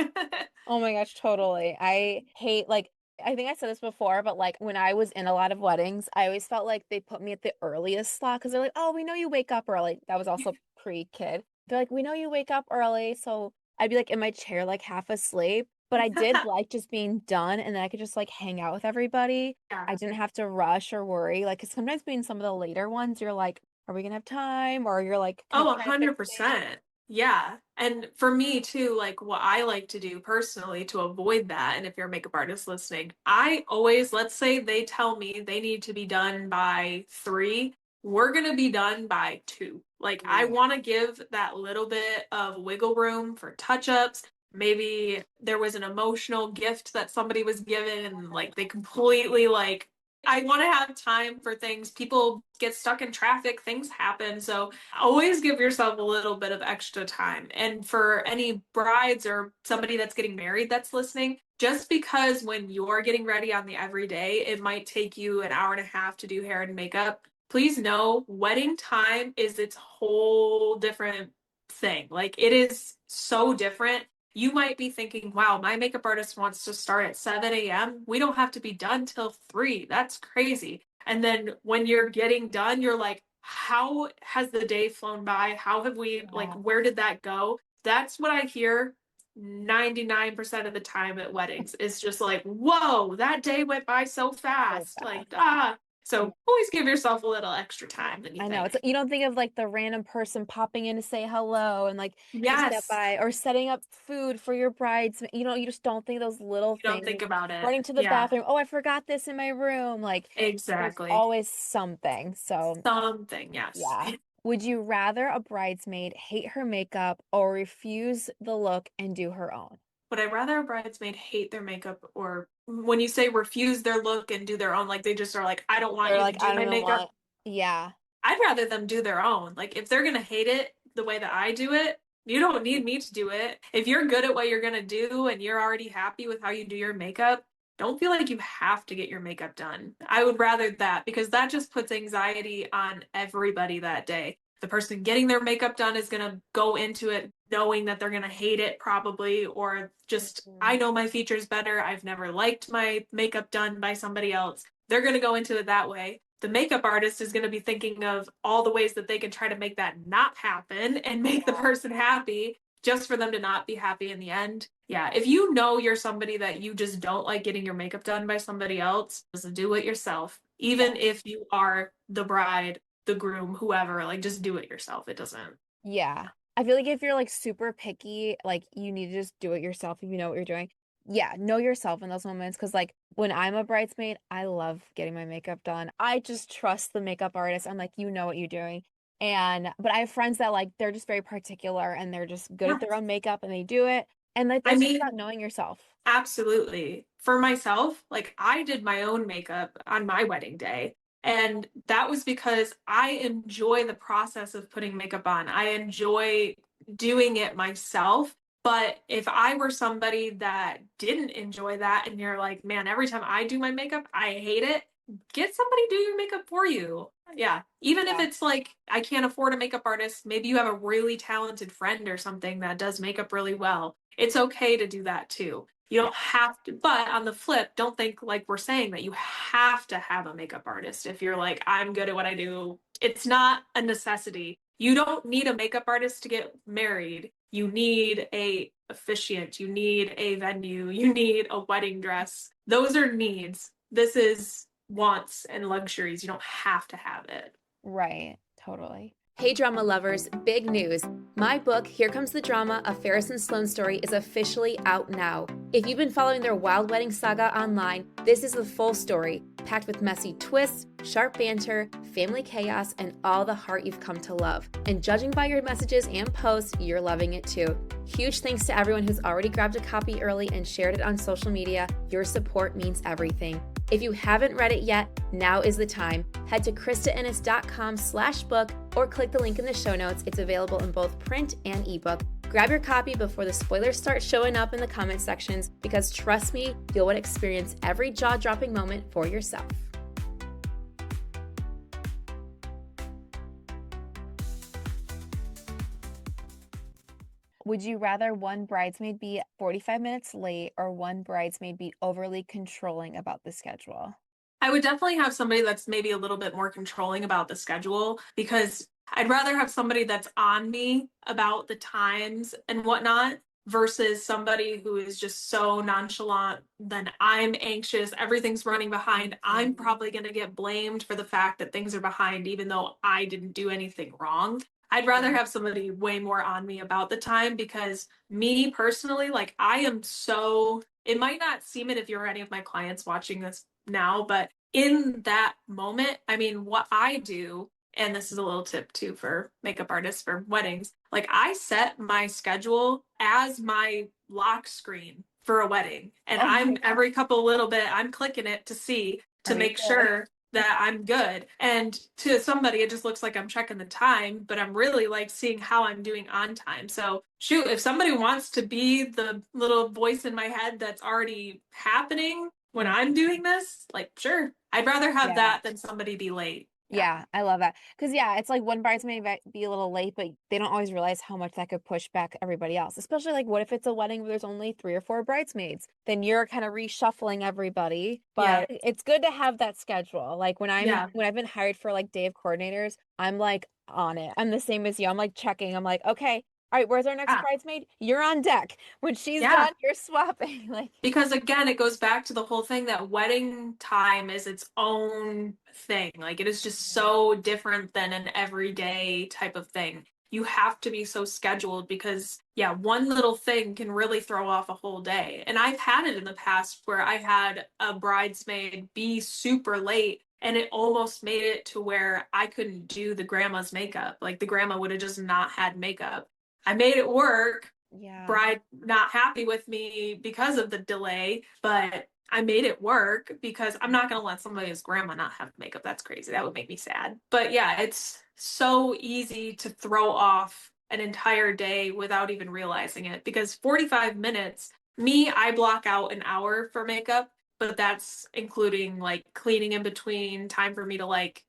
Oh my gosh, totally. I hate like I think I said this before, but like when I was in a lot of weddings, I always felt like they put me at the earliest slot because they're like, "Oh, we know you wake up early." That was also pre-kid. They're like, "We know you wake up early." So I'd be like in my chair like half asleep, but I did like just being done and then I could just like hang out with everybody. I Yeah. didn't have to rush or worry. Like 'cause sometimes being some of the later ones, you're like, "Are we gonna have time?" Or you're like Oh, trying to fix things. 100%. Yeah. And for me too, like what I like to do personally to avoid that, and if you're a makeup artist listening, I always, let's say they tell me they need to be done by 3, we're going to be done by 2. Like I Yeah. want to give that little bit of wiggle room for touch-ups. Maybe there was an emotional gift that somebody was given and like they completely like I want to have time for things. People get stuck in traffic, things happen. So always give yourself a little bit of extra time. And for any brides or somebody that's getting married that's listening, just because when you're getting ready on the everyday, it might take you an hour and a half to do hair and makeup. Please know wedding time is its whole different thing. Like it is so different. You might be thinking, wow, my makeup artist wants to start at 7 a.m. We don't have to be done till 3. That's crazy. And then when you're getting done, you're like, how has the day flown by? How have we, like, Yeah. where did that go? That's what I hear 99% of the time at weddings. It's just like, whoa, that day went by so So fast. Like, fast. ah. So always give yourself a little extra time than you I know. It's think. you don't think of like the random person popping in to say hello and like you step Yes, by or setting up food for your brides. You just don't think those little you don't things. think about it. Running to the Yeah, bathroom. Oh, I forgot this in my room. Like there's exactly. always something. So, Something, yes. yeah. Would you rather a bridesmaid hate her makeup or refuse the look and do her own? Would I rather a bridesmaid hate their makeup or when you say refuse their look and do their own, like they just are like, I don't want They're you to like, I do don't my even makeup. want. Yeah. I'd rather them do their own. Like if they're gonna hate it the way that I do it, you don't need me to do it. If you're good at what you're gonna do and you're already happy with how you do your makeup, don't feel like you have to get your makeup done. I would rather that because that just puts anxiety on everybody that day. The person getting their makeup done is gonna go into it knowing that they're gonna hate it probably, or just, I Mhm. know my features better. I've never liked my makeup done by somebody else. They're gonna go into it that way. The makeup artist is going to be thinking of all the ways that they can try to make that not happen and make the Yeah. person happy just for them to not be happy in the end. Yeah, if you know you're somebody that you just don't like getting your makeup done by somebody else, just do it yourself. Yeah. Even if you are the bride, the groom, whoever, like just do it yourself. It doesn't. Yeah. I feel like if you're like super picky, like you need to just do it yourself if you know what you're doing. Yeah, know yourself in those moments because like when I'm a bridesmaid, I love getting my makeup done. I just trust the makeup artist. I'm like, you know what you're doing. And but I have friends that like they're just very particular and they're just good at their Yes. own makeup and they do it. And like I that's just mean, about knowing yourself. absolutely. For myself, like I did my own makeup on my wedding day. And that was because I enjoy the process of putting makeup on. I enjoy doing it myself. But if I were somebody that didn't enjoy that and you're like, man, every time I do my makeup, I hate it, get somebody to do your makeup for you. Yeah. Even if Yeah. it's like, I can't afford a makeup artist, maybe you have a really talented friend or something that does makeup really well. It's okay to do that too. You Yeah. don't have to, but on the flip, don't think like we're saying that you have to have a makeup artist. If you're like, I'm good at what I do, it's not a necessity. You don't need a makeup artist to get married. You need a officiant, you need a venue, you need a wedding dress. Those are needs. This is wants and luxuries. You don't have to have it. Right. Totally. Hey, drama lovers, big news. My book, Here Comes the Drama, A Ferris and Sloane Story, is officially out now. If you've been following their wild wedding saga online, this is the full story, packed with messy twists, sharp banter, family chaos, and all the heart you've come to love. And judging by your messages and posts, you're loving it too. Huge thanks to everyone who's already grabbed a copy early and shared it on social media. Your support means everything. If you haven't read it yet, now is the time. Head to KristaEnnis.com/book or click the link in the show notes. It's available in both print and ebook. Grab your copy before the spoilers start showing up in the comment sections, because trust me, you'll want to experience every jaw-dropping moment for yourself. Would you rather one bridesmaid be 45 minutes late or one bridesmaid be overly controlling about the schedule? I would definitely have somebody that's maybe a little bit more controlling about the schedule, because I'd rather have somebody that's on me about the times and whatnot versus somebody who is just so nonchalant. Then I'm anxious, everything's running behind. I'm probably going to get blamed for the fact that things are behind, even though I didn't do anything wrong. I'd rather have somebody way more on me about the time, because me personally, like, I am so, it might not seem it if you're any of my clients watching this now, but in that moment, I mean, what I do, and this is a little tip too for makeup artists for weddings, like, I set my schedule as my lock screen for a wedding. And Oh my I'm God. every couple little bit, I'm clicking it to see, to Are you make good? sure that I'm good. And to somebody, it just looks like I'm checking the time, but I'm really like seeing how I'm doing on time. So, shoot, if somebody wants to be the little voice in my head that's already happening when I'm doing this, like, sure, I'd rather have Yeah. that than somebody be late. Yeah. Yeah, I love that. Because, yeah, it's like one bridesmaid might be a little late, but they don't always realize how much that could push back everybody else. Especially, like, what if it's a wedding where there's only 3 or 4 bridesmaids? Then you're kind of reshuffling everybody. Yeah. But it's good to have that schedule. Like, Yeah. when I've been hired for like day of coordinators, I'm like on it. I'm the same as you. I'm like checking. I'm like, okay, all right, where's our next Yeah. bridesmaid? You're on deck. When she's Yeah. done, you're swapping. Like, Because again, it goes back to the whole thing that wedding time is its own thing. Like, it is just so different than an everyday type of thing. You have to be so scheduled because, yeah, one little thing can really throw off a whole day. And I've had it in the past where I had a bridesmaid be super late, and it almost made it to where I couldn't do the grandma's makeup. Like, the grandma would have just not had makeup. I made it work. yeah. Bride not happy with me because of the delay, but I made it work because I'm not going to let somebody's grandma not have makeup. That's crazy. That would make me sad. But yeah, it's so easy to throw off an entire day without even realizing it, because 45 minutes, me, I block out an hour for makeup, but that's including like cleaning in between, time for me to, like,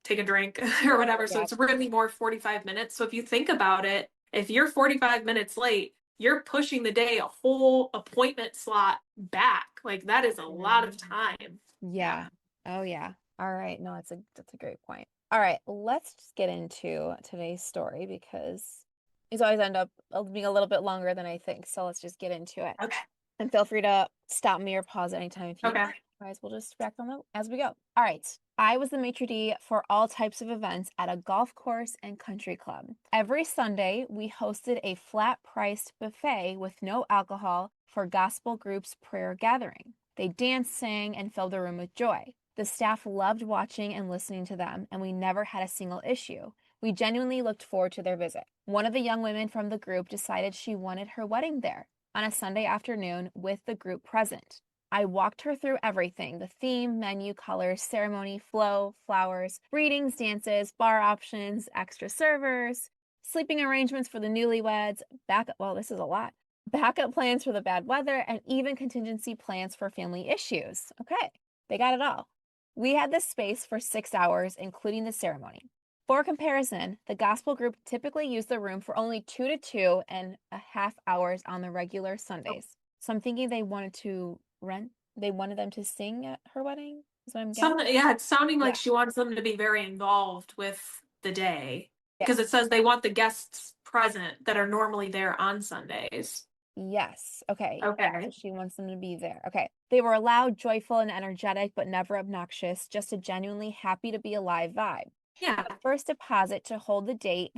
take a drink or whatever. So Yeah. it's really more 45 minutes. So if you think about it, if you're 45 minutes late, you're pushing the day a whole appointment slot back. Like, that is a lot of time. Yeah. Oh yeah. All right. No, that's a great point. All right, let's just get into today's story, because these always end up being a little bit longer than I think. So let's just get into it. Okay. And feel free to stop me or pause anytime if you Okay. guys. We'll just react on them as we go. All right. I was the maitre d' for all types of events at a golf course and country club. Every Sunday, we hosted a flat-priced buffet with no alcohol for gospel group's prayer gathering. They danced, sang, and filled the room with joy. The staff loved watching and listening to them, and we never had a single issue. We genuinely looked forward to their visit. One of the young women from the group decided she wanted her wedding there on a Sunday afternoon with the group present. I walked her through everything: the theme, menu, colors, ceremony, flow, flowers, readings, dances, bar options, extra servers, sleeping arrangements for the newlyweds, this is a lot. Backup plans for the bad weather, and even contingency plans for family issues. Okay, they got it all. We had this space for 6 hours, including the ceremony. For comparison, the gospel group typically used the room for only 2 to 2.5 hours on the regular Sundays. So I'm thinking they wanted them to sing at her wedding, is what I'm getting. Yeah, it's sounding Yeah. like she wants them to be very involved with the day, Yeah. because it says they want the guests present that are normally there on Sundays. Yes. Okay. Yeah. Okay. So she wants them to be there. Okay. They were loud, joyful, and energetic, but never obnoxious, just a genuinely happy to be alive vibe. Yeah. The first deposit to hold the date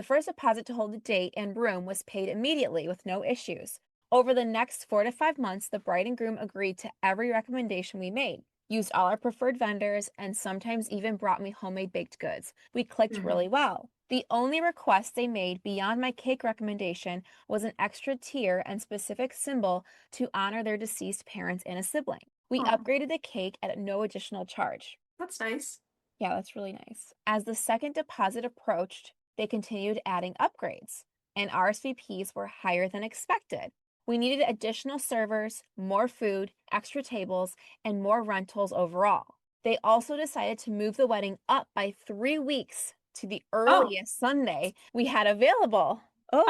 and room was paid immediately with no issues. Over the next 4 to 5 months, the bride and groom agreed to every recommendation we made, used all our preferred vendors, and sometimes even brought me homemade baked goods. We clicked really well. The only request they made beyond my cake recommendation was an extra tier and specific symbol to honor their deceased parents and a sibling. We Aw, upgraded the cake at no additional charge. that's nice. Yeah, that's really nice. As the second deposit approached, they continued adding upgrades. and RSVPs were higher than expected. We needed additional servers, more food, extra tables, and more rentals overall. They also decided to move the wedding up by 3 weeks to the Oh, earliest Sunday we had available. Oh,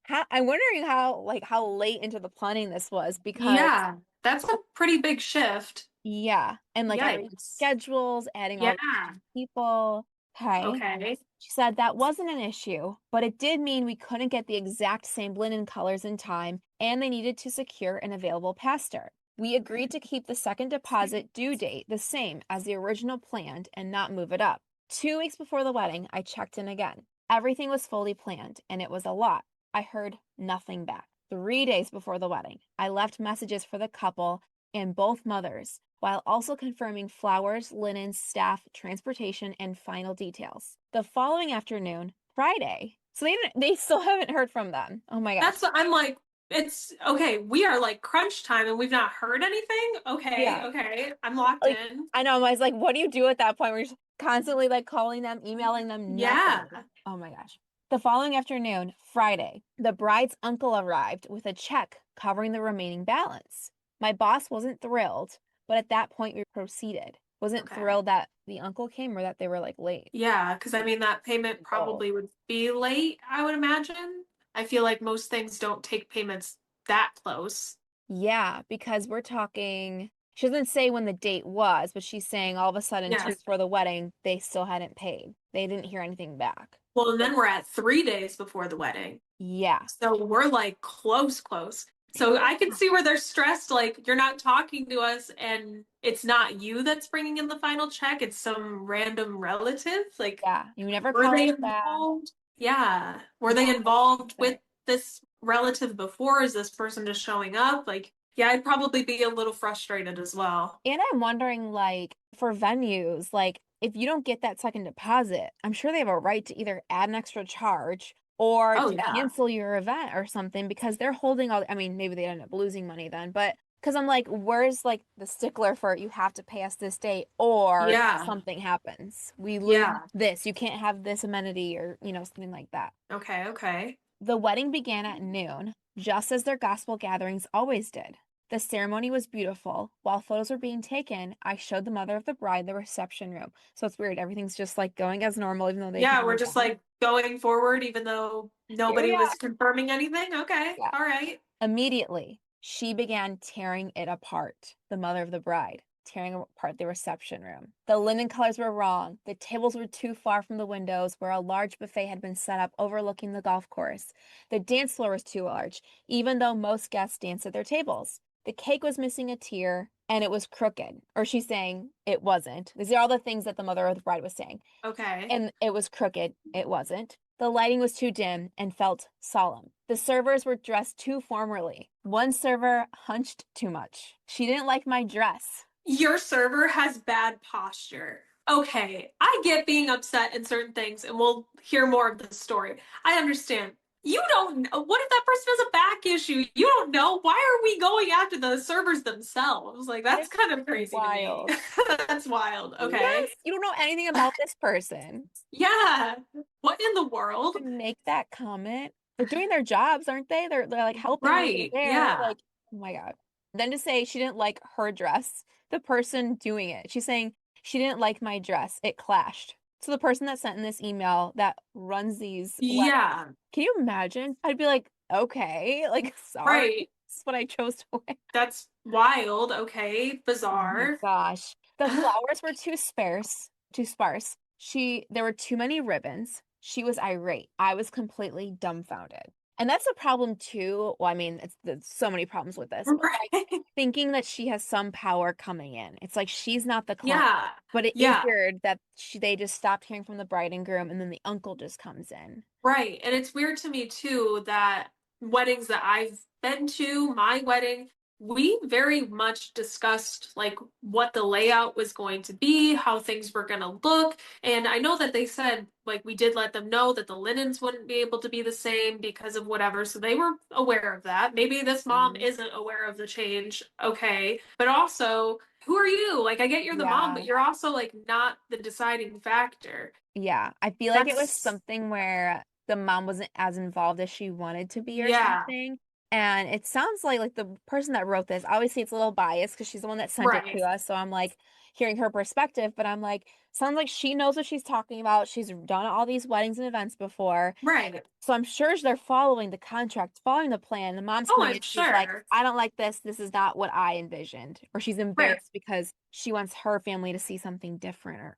oh, I'm wondering how late into the planning this was because yeah. That's a pretty big shift. yeah, and like adding Yikes. schedules, adding all Yeah. the people. Okay. Okay. She said that wasn't an issue, but it did mean we couldn't get the exact same linen colors in time, and they needed to secure an available pastor. We agreed to keep the second deposit due date the same as the original planned and not move it up. 2 weeks before the wedding, I checked in again. Everything was fully planned, and it was a lot. I heard nothing back. 3 days before the wedding, I left messages for the couple and both mothers, while also confirming flowers, linens, staff, transportation, and final details. The following afternoon, Friday, so they still haven't heard from them. Oh my gosh. That's what I'm like, it's okay. We are like crunch time and we've not heard anything. Okay, Yeah. okay. I'm locked Like, in. I know, I was like, what do you do at that point? We're just constantly like calling them, emailing them, Yeah. nothing. Oh my gosh. The following afternoon, Friday, the bride's uncle arrived with a check covering the remaining balance. My boss wasn't thrilled, but at that point we proceeded. Wasn't Okay. thrilled that the uncle came or that they were like late. Yeah, because I mean that payment Oh. probably would be late, I would imagine. I feel like most things don't take payments that close. Yeah, because we're talking, she doesn't say when the date was, but she's saying all of a sudden, 2 weeks Yes. before the wedding, they still hadn't paid. They didn't hear anything back. Well, and then we're at 3 days before the wedding. Yeah. So we're like close, close. So Yeah. I can see where they're stressed, like you're not talking to us and it's not you that's bringing in the final check, it's some random relative. Like, Yeah. You never were call they us back. involved? Yeah. Were Yeah. they involved Okay. with this relative before? Is this person just showing up? Like, yeah, I'd probably be a little frustrated as well. And I'm wondering, like, for venues, like, if you don't get that second deposit, I'm sure they have a right to either add an extra charge or Oh, to yeah. cancel your event or something because they're holding all, I mean, maybe they end up losing money then, but because I'm like, where's like the stickler for you have to pay us this date or Yeah. something happens. We lose Yeah. this. You can't have this amenity or, something like that. Okay. Okay. The wedding began at noon, just as their gospel gatherings always did. The ceremony was beautiful. While photos were being taken, I showed the mother of the bride the reception room. So it's weird. Everything's just like going as normal, even though they Yeah, can we're move just on. like going forward, even though Here nobody we are. was confirming anything. Okay. Yeah. All right. Immediately, she began tearing it apart, the mother of the bride, tearing apart the reception room. The linen colors were wrong. The tables were too far from the windows where a large buffet had been set up overlooking the golf course. The dance floor was too large, even though most guests danced at their tables. The cake was missing a tier and it was crooked. Or she's saying it wasn't. These are all the things that the mother of the bride was saying. Okay. And it was crooked. It wasn't. The lighting was too dim and felt solemn. The servers were dressed too formally. One server hunched too much. She didn't like my dress. Your server has bad posture. Okay, I get being upset in certain things, and we'll hear more of the story. I understand. You don't know. What if that person has a back issue? You don't know. Why are we going after the servers themselves? Like, That that's is kind of crazy to me. wild. That's wild. Okay. Yes, you don't know anything about this person Yeah. What in the world? to make that comment. They're doing their jobs, aren't they? They're like helping you Right. there. Yeah. Like, oh my God. Then to say she didn't like her dress, the person doing it. She's saying she didn't like my dress. It clashed. So the person that sent in this email that runs these weddings, Yeah. can you imagine? I'd be like, okay, like sorry. Right. This is what I chose to wear. That's wild. Okay. Oh my Bizarre. gosh. The flowers were too sparse, too sparse. There were too many ribbons. She was irate. I was completely dumbfounded. And that's a problem too. Well, I mean, there's so many problems with this, but like Right. thinking that she has some power coming in. It's like she's not the client. Yeah. But it is Yeah. weird that they just stopped hearing from the bride and groom and then the uncle just comes in. Right. And it's weird to me too that weddings that I've been to, my wedding, we very much discussed like what the layout was going to be, how things were going to look. And I know that they said like we did let them know that the linens wouldn't be able to be the same because of whatever. So they were aware of that. Maybe this mom Mhm. isn't aware of the change. Okay. But also, who are you? Like I get you're the mom, but Yeah. you're also like not the deciding factor. Yeah. I feel like it was That's something where the mom wasn't as involved as she wanted to be or Yeah, something. And it sounds like the person that wrote this, obviously it's a little biased because she's the one that sent it to right, us. So I'm like hearing her perspective, but I'm like, sounds like she knows what she's talking about. She's done all these weddings and events before. right. So I'm sure they're following the contract, following the plan. The mom's Oh, coming I'm in, she's like, sure. I don't like this. This is not what I envisioned. Or she's Right. embarrassed because she wants her family to see something different. Or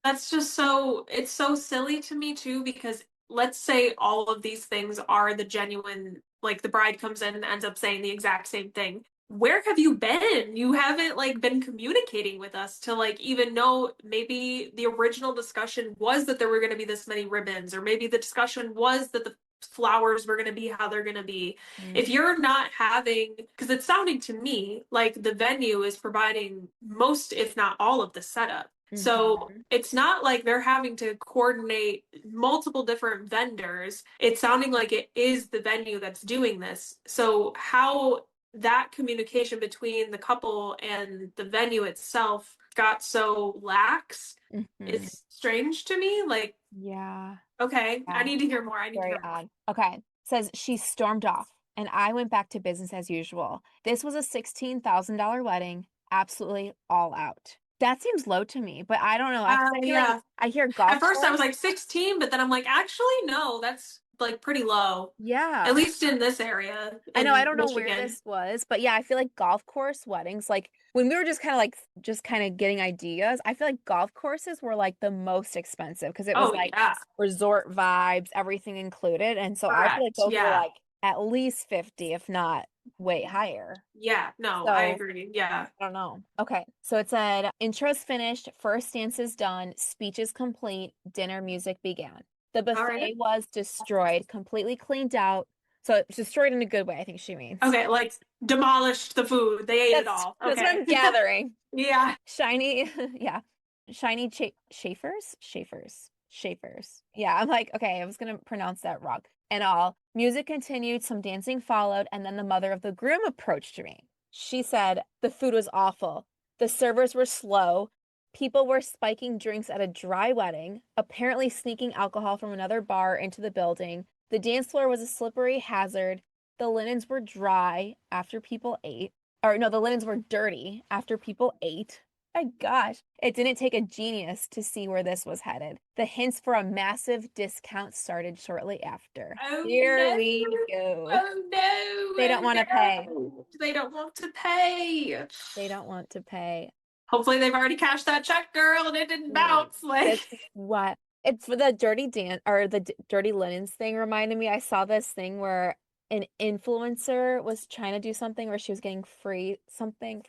That's just so, it's so silly to me too, because let's say all of these things are the genuine, like the bride comes in and ends up saying the exact same thing. Where have you been? You haven't like been communicating with us to like even know maybe the original discussion was that there were going to be this many ribbons, or maybe the discussion was that the flowers were going to be how they're going to be. mm, If you're not having, because it's sounding to me like the venue is providing most, if not all of the setup. So mhm, it's not like they're having to coordinate multiple different vendors. It's sounding like it is the venue that's doing this. So how that communication between the couple and the venue itself got so lax mhm. is strange to me. Like, Yeah. okay, I Yeah. need to hear more. I need to Very hear more. odd. Okay. Says she stormed off and I went back to business as usual. This was a $16,000 wedding, absolutely all out. That seems low to me, but I don't know. I, 'cause I feel like Yeah. I hear At golf first I was course. like 16, but then I'm like, actually, no, that's like pretty low. At Yeah. least in this area I know I in don't know where Michigan. this was, but yeah, I feel like golf course weddings, like when we were just kind of like just kind of getting ideas, I feel like golf courses were like the most expensive because it was Oh, like yeah. resort vibes, everything included. And so I feel like Correct. those were Yeah. like at least 50, if not way higher. Yeah. No, I So agree. Yeah. I don't know. Okay. So it said intro's finished, first dance is done, speech is complete, dinner music began. The All right. buffet was destroyed, completely cleaned out. So it's destroyed in a good way, I think she means. Okay. Like demolished the food. They ate it all. That's what Okay. I'm gathering. Yeah. Shiny, yeah. Shiny Schaefer's. Yeah, I'm like, okay, I was gonna pronounce that wrong. And all. Music continued, some dancing followed, and then the mother of the groom approached me. She said the food was awful. The servers were slow. People were spiking drinks at a dry wedding, apparently sneaking alcohol from another bar into the building. The dance floor was a slippery hazard. The linens were dry after people ate. Or no, the linens were dirty after people ate. My gosh, it didn't take a genius to see where this was headed. The hints for a massive discount started shortly after. Oh Here no. we go. Oh no. They don't Oh want to pay. no. They don't want to pay. They don't want to pay. Hopefully they've already cashed that check, girl, and it didn't Right. bounce. Like, This is what it's for the dirty dance or the dirty linens thing reminded me. I saw this thing where an influencer was trying to do something where she was getting free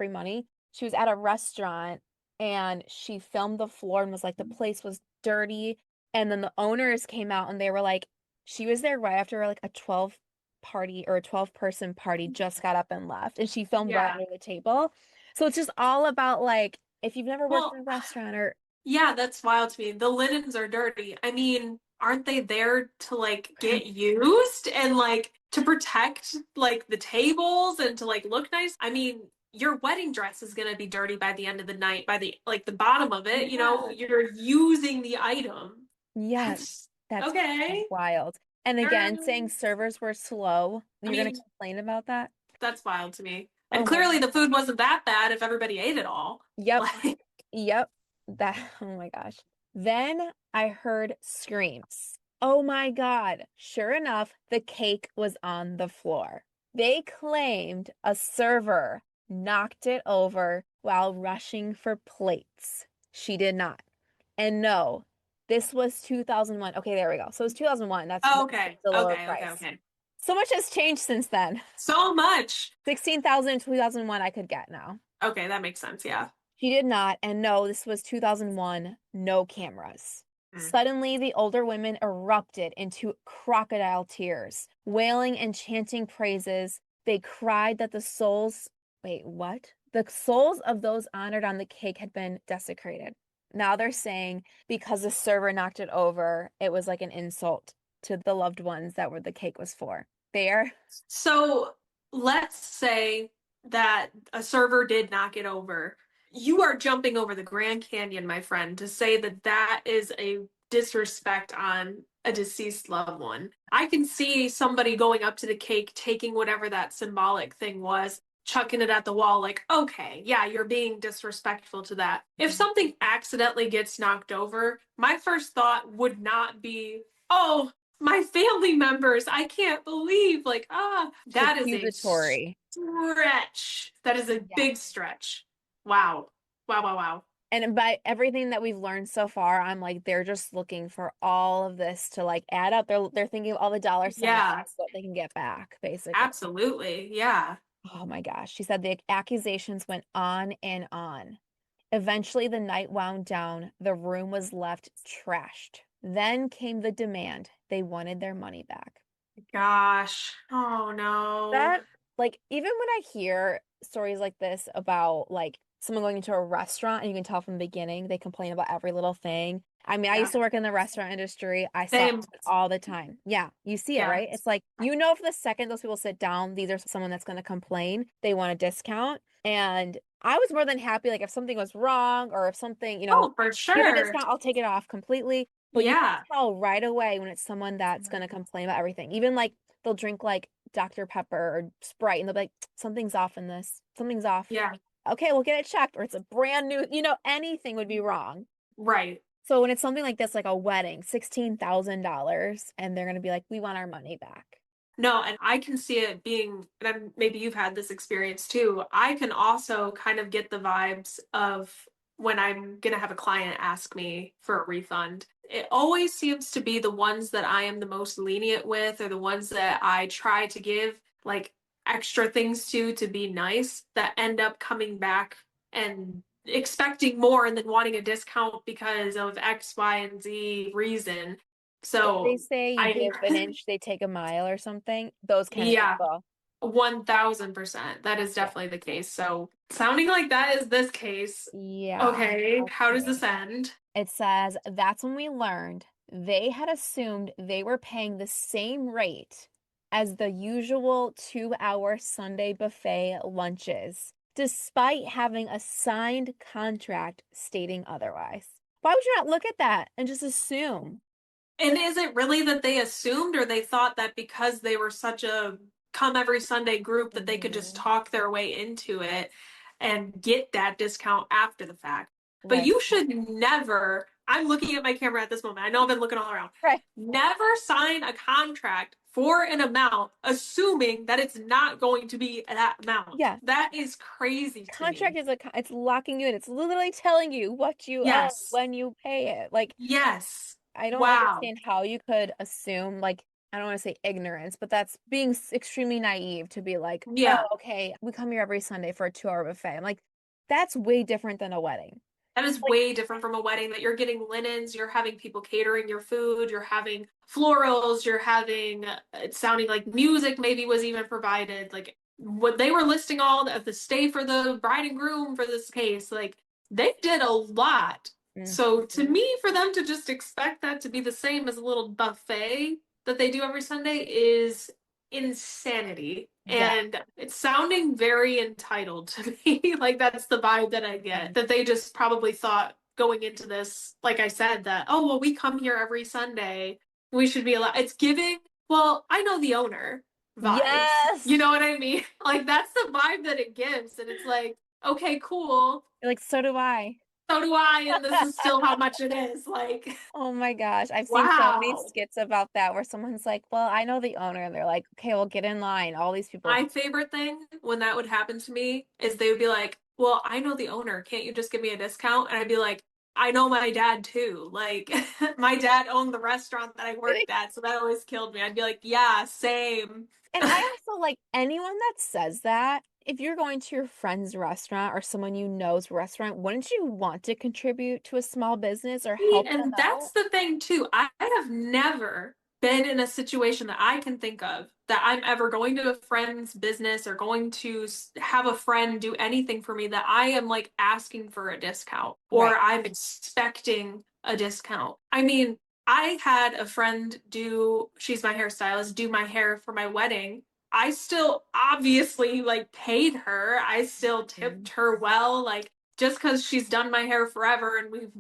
money. She was at a restaurant and she filmed the floor and was like, the place was dirty. And then the owners came out and they were like, she was there right after like a 12 party or a 12-person party just got up and left. And she filmed right yeah. under the table. So it's just all about like, if you've never worked in Well, a restaurant or yeah, that's wild to me. The linens are dirty. I mean, aren't they there to like get used and like to protect like the tables and to like look nice? I mean, your wedding dress is gonna be dirty by the end of the night, by the like the bottom of it, you know, yeah. you're using the item. Yes, That's that's okay. wild. And again, saying servers were slow. I You're gonna mean, complain about that? that's wild to me. Oh And my clearly God. the food wasn't that bad if everybody ate it all. Yep. Like, Yep. That, oh my gosh. Then I heard screams. Oh my God. Sure enough, the cake was on the floor. They claimed a server knocked it over while rushing for plates. She did not. And no, this was 2001. Okay, there we go. So it was 2001. That's okay, the lower okay, okay, price. okay. So much has changed since then. So much. 16,000 in 2001 I could get now. Okay, that makes sense. Yeah. She did not, and no, this was 2001, no cameras. Mm. Suddenly, the older women erupted into crocodile tears, wailing and chanting praises. They cried that the souls, wait, what? The souls of those honored on the cake had been desecrated. Now they're saying because the server knocked it over, it was like an insult to the loved ones that were the cake was for. There. So let's say that a server did knock it over. You are jumping over the Grand Canyon, my friend, to say that that is a disrespect on a deceased loved one. I can see somebody going up to the cake, taking whatever that symbolic thing was, chucking it at the wall, like, okay, yeah, you're being disrespectful to that. If something accidentally gets knocked over, my first thought would not be, oh, my family members, I can't believe, like, It's that is a accusatory. stretch. That is a Yeah. big stretch. Wow. Wow, wow, wow. And by everything that we've learned so far, I'm like, they're just looking for all of this to like add up. They're thinking of all the dollar signs, Yeah, what they can get back, basically. absolutely. Yeah. Oh my gosh. She said the accusations went on and on. Eventually, the night wound down. The room was left trashed. Then came the demand. They wanted their money back. Gosh. Oh no. That, like, even when I hear stories like this about like someone going into a restaurant and you can tell from the beginning they complain about every little thing. I mean, I Yeah. used to work in the restaurant industry. I saw it Same. all the time. Yeah, you see it, Yeah. right? It's like, you know, for the second those people sit down, these are someone that's going to complain. They want a discount. And I was more than happy, like, if something was wrong or if something, Oh, for give a sure. discount, I'll take it off completely. But you can Yeah. tell right away when it's someone that's going to complain about everything. Even like they'll drink like Dr. Pepper or Sprite and they'll be like, something's off in this. Something's off. Yeah. Okay, we'll get it checked. Or it's a brand new, anything would be wrong. Right. So when it's something like this, like a wedding, $16,000, and they're gonna be like, we want our money back. No, and I can see it being, and maybe you've had this experience too. I can also kind of get the vibes of when I'm going to have a client ask me for a refund. It always seems to be the ones that I am the most lenient with, or the ones that I try to give like extra things to be nice, that end up coming back and expecting more and then wanting a discount because of X, Y, and Z reason. They So say you I, give an inch, they take a mile or something. Those kind of yeah, people. 1000%. That is Yeah. definitely the case. So, sounding like that is this case. Yeah. Okay, how does Okay. this end? It says that's when we learned they had assumed they were paying the same rate as the usual 2-hour Sunday buffet lunches, despite having a signed contract stating otherwise. Why would you not look at that and just assume? And is it really that they assumed, or they thought that because they were such a come every Sunday group that they could just Mhm. talk their way into it and get that discount after the fact? But Right. you should never, I'm looking at my camera at this moment. I know I've been looking all around. Right. Never sign a contract for an amount assuming that it's not going to be that amount. Yeah. That is crazy to Contract me. is it's locking you in. It's literally telling you what you owe Yes. when you pay it. Like, Yes. I don't Wow. understand how you could assume, like, I don't want to say ignorance, but that's being extremely naive to be like, oh, Yeah. okay, we come here every Sunday for a 2-hour buffet. I'm like, that's way different than a wedding. That is Like, way different from a wedding, that you're getting linens, you're having people catering your food, you're having florals, you're having it's sounding like music maybe was even provided. Like what they were listing all of the stay for the bride and groom for this case, like they did a lot. mm, So to me, for them to just expect that to be the same as a little buffet that they do every Sunday is insanity. yeah. And it's sounding very entitled to me. Like that's the vibe that I get. That they just probably thought going into this, like I said, that, oh, well, we come here every Sunday. We should be allowed. It's giving, well, I know the owner vibes. You Yes. know what I mean? Like that's the vibe that it gives. And it's like, okay, cool. You're like, so do I. So do I. And this is still how much it is. Like, Oh my gosh. I've seen so many wow. skits about that where someone's like, well, I know the owner. And they're like, okay, well, get in line. All these people. My favorite thing when that would happen to me is they would be like, well, I know the owner. Can't you just give me a discount? And I'd be like, I know my dad too. Like, my dad owned the restaurant that I worked at. So that always killed me. I'd be like, yeah, same. And I also like anyone that says that, if you're going to your friend's restaurant or someone you know's restaurant, wouldn't you want to contribute to a small business or See, help them and out? that's the thing too. I have never been in a situation that I can think of that I'm ever going to a friend's business or going to have a friend do anything for me that I am like asking for a discount or Right. I'm expecting a discount. I mean, I had a friend she's my hairstylist, do my hair for my wedding. I still obviously like paid her. I still Mhm. tipped her well, like just because she's done my hair forever and we've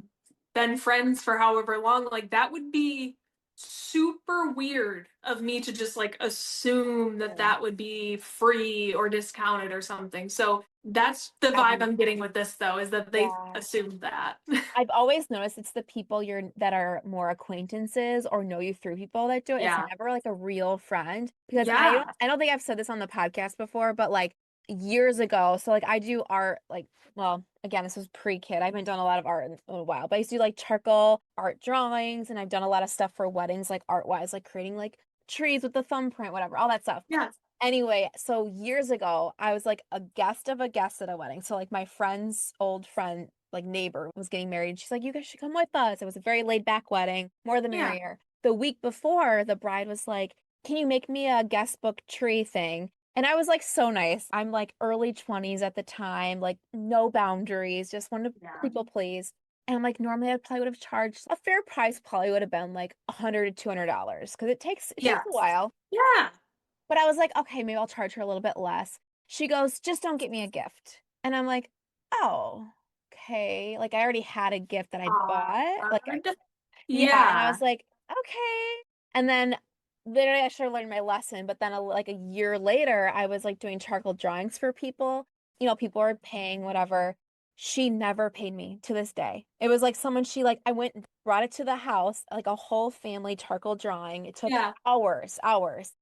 been friends for however long, like that would be super weird of me to just like assume that Yeah. that would be free or discounted or something. So that's the I've, vibe I'm getting with this though, is that they yeah. assumed that. I've always noticed it's the people that are more acquaintances or know you through people that do it. It's Yeah. never like a real friend because Yeah. I don't think I've said this on the podcast before, but like years ago, so like I do art like well, again, this was pre-kid. I haven't done a lot of art in a while, but I used to do like charcoal art drawings and I've done a lot of stuff for weddings, like art-wise, like creating like trees with the thumbprint, whatever, all that stuff. Yeah. Anyway, so years ago, I was like a guest of a guest at a wedding. So like my friend's old friend, like neighbor, was getting married. She's like, "You guys should come with us." It was a very laid back wedding, more the Yeah. merrier. The week before, the bride was like, "Can you make me a guest book tree thing?" And I was like so nice. I'm like early 20s at the time, like no boundaries, just wanted to Yeah. people please. And I'm like, normally I probably would have charged a fair price, probably would have been like $100 to $200 because it takes a Yes. while. Yeah. But I was like, okay, maybe I'll charge her a little bit less. She goes, just don't get me a gift. And I'm like, oh, okay. Like I already had a gift that I bought. Hard. Yeah. And I Yeah. was like, okay. And then literally I should have learned my lesson. But then like a year later, I was like doing charcoal drawings for people. You know, people are paying whatever. She never paid me to this day. It was like someone she like I went and brought it to the house, like a whole family charcoal drawing. It took Yeah. hours, hours.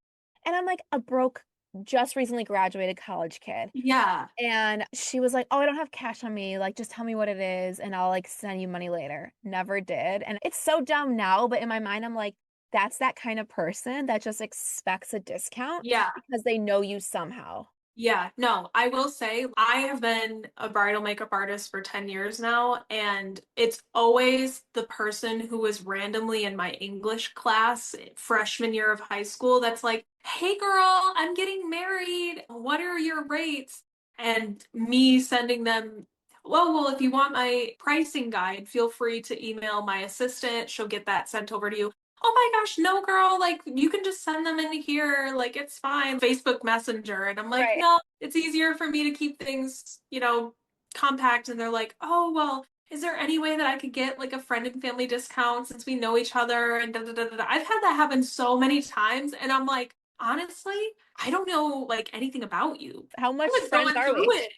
And I'm like a broke, just recently graduated college kid. Yeah. And she was like, "Oh, I don't have cash on me. Like, just tell me what it is and I'll like send you money later." Never did. And it's so dumb now, but in my mind, I'm like, that's that kind of person that just expects a discount Yeah. because they know you somehow. Yeah, no, I will say I have been a bridal makeup artist for 10 years now, and it's always the person who was randomly in my English class freshman year of high school that's like, "Hey girl, I'm getting married. What are your rates?" And me sending them, well, if you want my pricing guide, feel free to email my assistant. She'll get that sent over to you. Oh my gosh, no, girl, like you can just send them in here, like it's fine. Facebook Messenger. And I'm like, Right. no, it's easier for me to keep things, compact. And they're like, oh, well, is there any way that I could get like a friend and family discount since we know each other? And da da da da. Da. I've had that happen so many times. And I'm like, honestly, I don't know like anything about you. How I much was friends going are through we? it.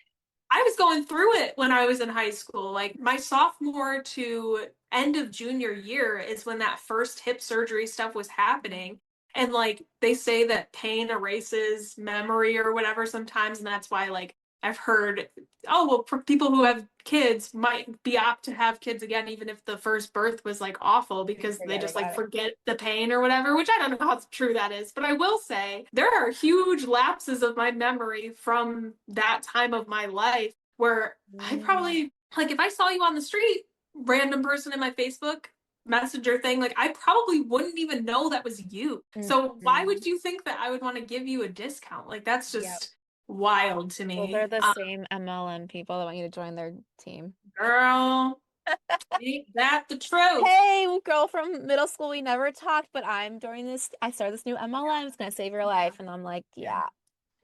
I was going through it when I was in high school. Like my sophomore to end of junior year is when that first hip surgery stuff was happening. And like they say that pain erases memory or whatever sometimes. And that's why like I've heard, oh, well, for people who have kids might be apt to have kids again, even if the first birth was like awful because they Forget just like about it. forget the pain or whatever, which I don't know how true that is. But I will say there are huge lapses of my memory from that time of my life where I Mm, probably, like, if I saw you on the street, random person in my Facebook messenger thing, like, I probably wouldn't even know that was you. So why mhm. would you think that I would want to give you a discount? Like, that's Yep. just wild to Those are me. the same MLM people that want you to join their team. Girl, ain't that the truth? Hey, girl from middle school, we never talked, but I started this new MLM. It's gonna save your life. And I'm like, Yeah. yeah.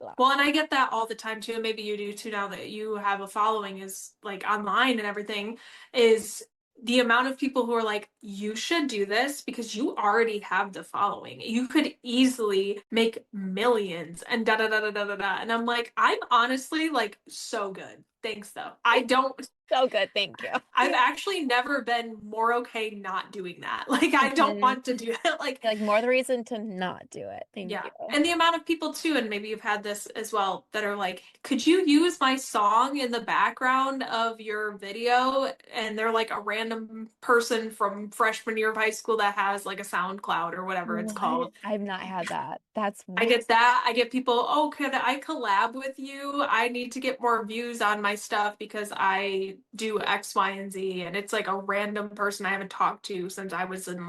Well, Well, and I get that all the time too. Maybe you do too now that you have a following is like online and everything, is the amount of people who are like, you should do this because you already have the following. You could easily make millions and da da da da da da da. And I'm like, I'm honestly like so good. Thanks though. I don't so good, thank you. I've actually never been more okay not doing that. Like I don't Mhm. want to do it. Like Like more the reason to not do it. Thank yeah. you. And the amount of people too, and maybe you've had this as well, that are like, could you use my song in the background of your video? And they're like a random person from freshman year of high school that has like a SoundCloud or whatever it's What? called. I've not had that. That's I get that. I get people, oh, could I collab with you? I need to get more views on my stuff because I do X, Y, and Z. And it's like a random person I haven't talked to since I was in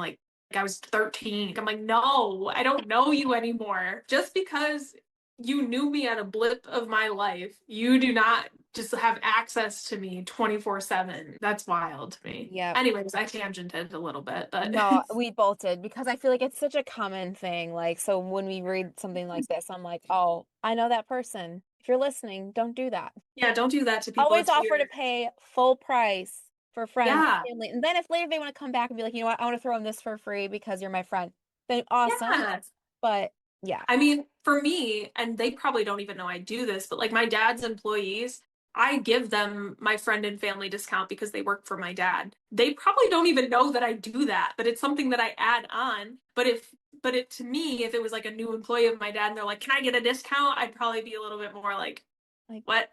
I was 13. I'm like, no, I don't know you anymore. Just because you knew me at a blip of my life, you do not just have access to me 24/7. That's wild to me. Yep. Anyways, I tangented a little bit, but No, we both did because I feel like it's such a common thing. Like, so when we read something like this, I'm like, oh, I know that person. If you're listening, don't do that. yeah, don't do that to people. Always It's offer to weird. pay full price for friends, Yeah. family. And then if later they want to come back and be like, you know what, I want to throw in this for free because you're my friend, then awesome. Yeah. But yeah. I mean, for me, and they probably don't even know I do this, but like my dad's employees, I give them my friend and family discount because they work for my dad. They probably don't even know that I do that, but it's something that I add on. But it to me, if it was like a new employee of my dad and they're like, "Can I get a discount?" I'd probably be a little bit more like, Like, "What?"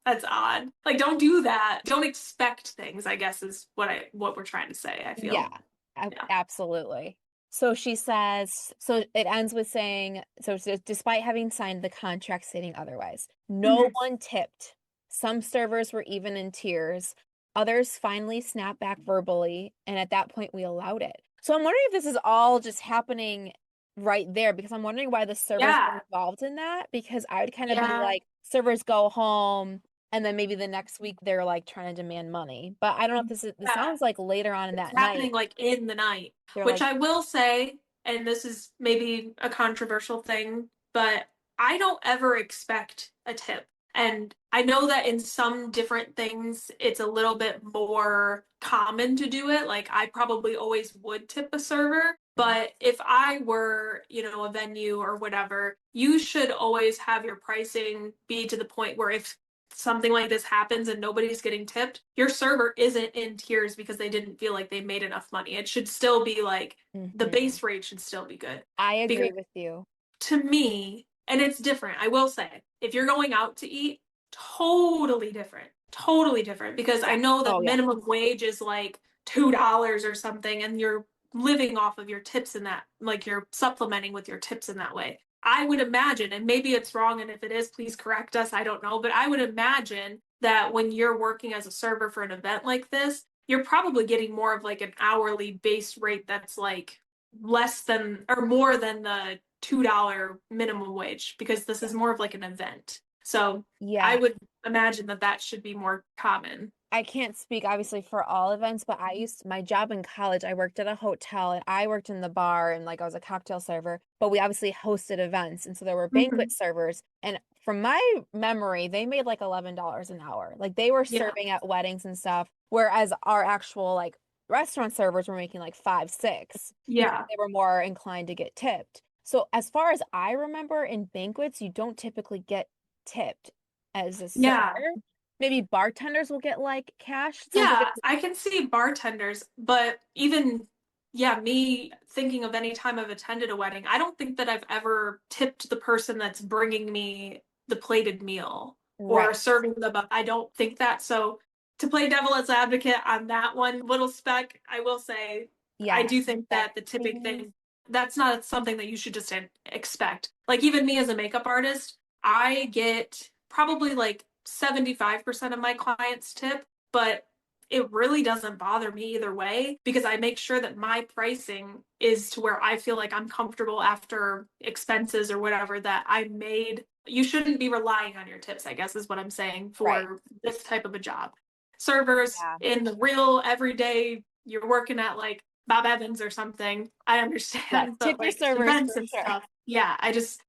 That's odd. Like, don't do that. Don't expect things, I guess is what we're trying to say, I yeah, feel. Yeah. absolutely. So she says, so it ends with saying, so it says, despite having signed the contract stating otherwise, no Mhm. one tipped. Some servers were even in tears. Others finally snapped back verbally, and at that point we allowed it. So I'm wondering if this is all just happening right there because I'm wondering why the servers were Yeah. involved in that because I would kind of be Yeah. like, servers go home, and then maybe the next week they're like trying to demand money. But I don't know if this Yeah. sounds like later on in It's that night, happening like in the night, they're which like, I will say, and this is maybe a controversial thing, but I don't ever expect a tip. And I know that in some different things, it's a little bit more common to do it. Like I probably always would tip a server. But if I were, a venue or whatever, you should always have your pricing be to the point where if something like this happens and nobody's getting tipped, your server isn't in tears because they didn't feel like they made enough money. It should still be like the mhm. base rate should still be good. I agree Because with you. to me, and it's different, I will say, if you're going out to eat, totally different. Totally different. Because I Yeah. know that Oh, yeah. minimum wage is like $2 or something, and you're living off of your tips in that, like you're supplementing with your tips in that way. I would imagine, and maybe it's wrong, and if it is, please correct us. I don't know. But I would imagine that when you're working as a server for an event like this, you're probably getting more of like an hourly base rate that's like less than or more than the $2 minimum wage because this Yeah. is more of like an event. So I Yeah. would imagine that that should be more common. I can't speak obviously for all events, but my job in college, I worked at a hotel and I worked in the bar and like I was a cocktail server, but we obviously hosted events. And so there were banquet Mm-hmm. servers. And from my memory, they made like $11 an hour. Like they were Yeah. serving at weddings and stuff, whereas our actual like restaurant servers were making like 5, 6 because Yeah. they were more inclined to get tipped. So as far as I remember, in banquets, you don't typically get tipped as a server. Yeah. Maybe bartenders will get like cash. It sounds like Yeah. it's I can see bartenders, but even, yeah, me thinking of any time I've attended a wedding, I don't think that I've ever tipped the person that's bringing me the plated meal or right. serving the buffet. I don't think that. So to play devil's advocate on that one little speck, I will say I Yeah. do think that the tipping Expecting. thing, that's not something that you should just expect. Like even me as a makeup artist, I get probably like 75% of my clients tip, but it really doesn't bother me either way because I make sure that my pricing is to where I feel like I'm comfortable after expenses or whatever that I made. You shouldn't be relying on your tips, I guess is what I'm saying Right. for this type of a job. Servers Yeah. in the real everyday, you're working at like Bob Evans or something. I Yes. understand, Tip but your like servers for events and sure. stuff. Yeah,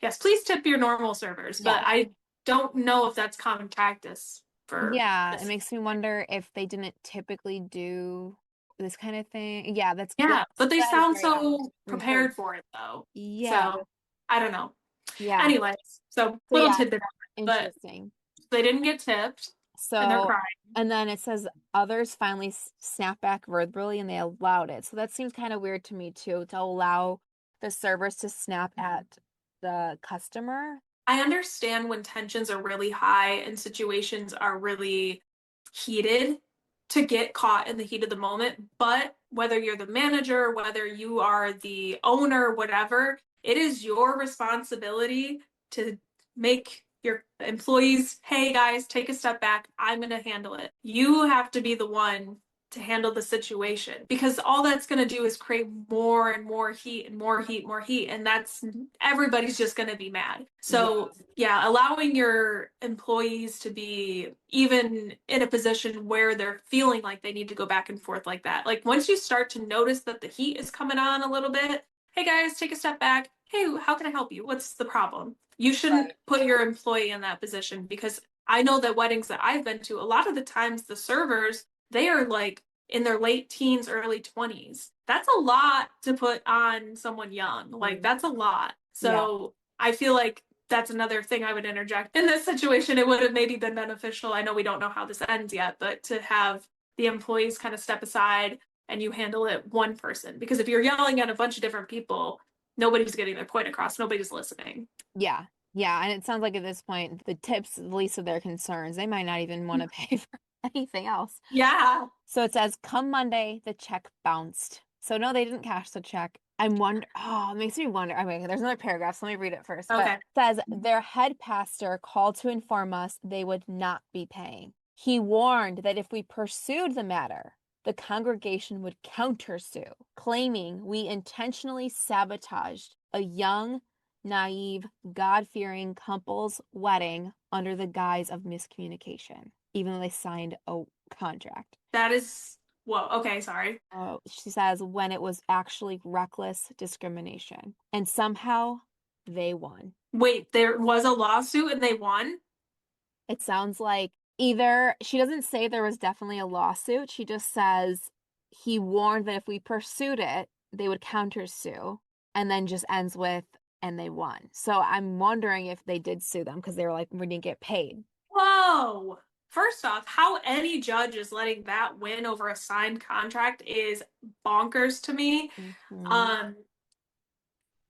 yes, please tip your normal servers, but Yes. I don't know if that's common practice for Yeah. It this. makes me wonder if they didn't typically do this kind of thing. Yeah, Yeah, but they that is sound very odd. so Mhm. prepared for it though. Yeah. So I don't know. Yeah. Anyways, so So little yeah, tidbit, but interesting. they didn't get tipped and they're So, crying. and then it says others finally snap back verbally and they allowed it. So that seems kind of weird to me too, to allow the servers to snap at the customer. I understand when tensions are really high and situations are really heated to get caught in the heat of the moment. But whether you're the manager, whether you are the owner, whatever, it is your responsibility to make your employees, hey guys, take a step back. I'm going to handle it. You have to be the one to handle the situation because all that's going to do is create more and more heat and more heat, more heat. And that's everybody's just going to be mad. Yeah. So, yeah, allowing your employees to be even in a position where they're feeling like they need to go back and forth like that. Like once you start to notice that the heat is coming on a little bit, hey guys, take a step back. Hey, how can I help you? What's the problem? You shouldn't Right. put your employee in that position because I know that weddings that I've been to, a lot of the times the servers they are like in their late teens, early 20s. That's a lot to put on someone young. Like, Mm. that's a lot. Yeah. So I feel like that's another thing I would interject. In this situation, it would have maybe been beneficial. I know we don't know how this ends yet, but to have the employees kind of step aside and you handle it one person. Because if you're yelling at a bunch of different people, nobody's getting their point across, nobody's listening. Yeah. Yeah. And it sounds like at this point, the tips, the least of their concerns, they might not even want to pay for anything else. Yeah. So it says, come Monday, the check bounced. So no, they didn't cash the check. I'm wonder. Oh, it makes me wonder. I mean, there's another paragraph, so let me read it first. But Okay. it says their head pastor called to inform us they would not be paying. He warned that if we pursued the matter, the congregation would countersue, claiming we intentionally sabotaged a young, naive, God-fearing couple's wedding under the guise of miscommunication, even though they signed a contract. That is, whoa, okay, sorry. Oh, she says when it was actually reckless discrimination. And somehow they won. Wait, there was a lawsuit and they won? It sounds like either she doesn't say there was definitely a lawsuit. She just says he warned that if we pursued it, they would countersue, and then just ends with, and they won. So I'm wondering if they did sue them because they were like, we didn't get paid. Whoa. First off, how any judge is letting that win over a signed contract is bonkers to me. Mhm. Um,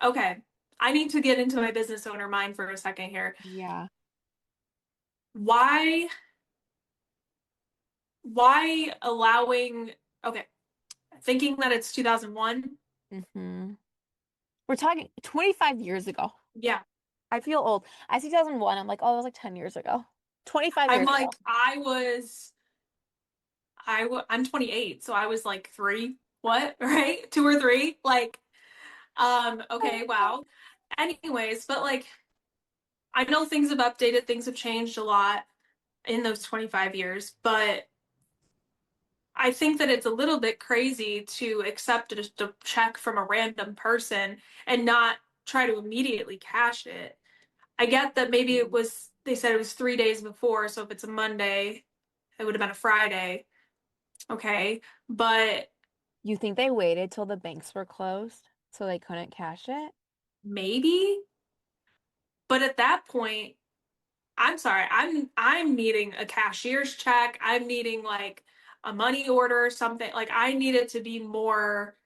okay. I need to get into my business owner mind for a second here. Yeah. Why why allowing okay, thinking that it's 2001? Hmm. We're talking 25 years ago. Yeah. I feel old. I see 2001. I'm like, oh, it was like 10 years ago. 25 I'm years like ago. I'm 28, so I was like 3. What? Right? 2 or 3? Like okay, wow. Anyways, but like I know things have updated, things have changed a lot in those 25 years, but I think that it's a little bit crazy to accept a check from a random person and not try to immediately cash it. I get that maybe it was, they said it was 3 days before, so if it's a Monday, it would have been a Friday. Okay. But You think they waited till the banks were closed so they couldn't cash it? maybe, but at that point, I'm sorry, I'm needing a cashier's check. I'm needing like a money order or something. Like I need it to be more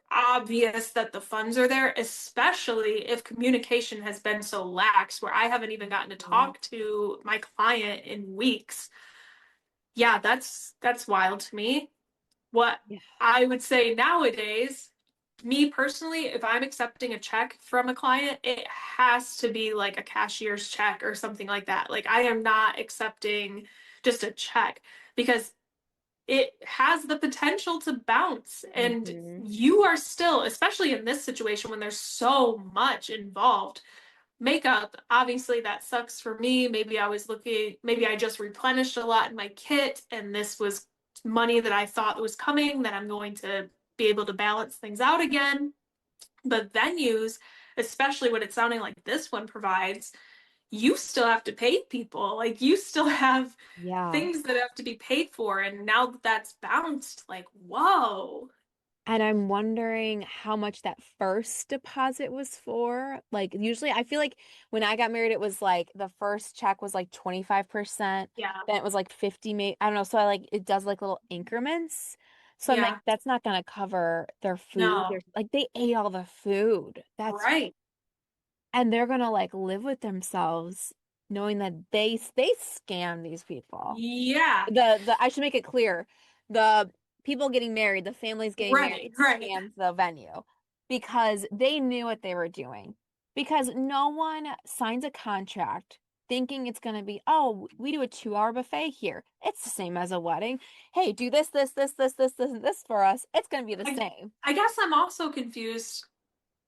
obvious that the funds are there, especially if communication has been so lax where I haven't even gotten to Mhm. talk to my client in weeks. Yeah, that's wild to me. What Yeah. I would say nowadays, me personally, if I'm accepting a check from a client, it has to be like a cashier's check or something like that. Like I am not accepting just a check because it has the potential to bounce. And Hmm. you are still, especially in this situation when there's so much involved, makeup, obviously that sucks for me. Maybe I just replenished a lot in my kit and this was money that I thought was coming that I'm going to be able to balance things out again. But venues, especially what it's sounding like this one provides, you still have to pay people. Like you still have Yeah. things that have to be paid for. And now that that's bounced, like, whoa. And I'm wondering how much that first deposit was for. Like, usually I feel like when I got married, it was like the first check was like 25%, Yeah. then it was like 50, maybe. I don't know. So I like it does like little increments. So I'm like, Yeah. that's not gonna cover their food. No. There's like they ate all the food. That's Right. and they're gonna like live with themselves knowing that they scam these people. Yeah. The I should make it clear. The people getting married, the families getting Right. married Right. scammed the venue because they knew what they were doing. Because no one signs a contract thinking it's going to be, oh, we do a 2 hour buffet here. It's the same as a wedding. Hey, do this, and this for us. It's going to be the I, same. I guess I'm also confused.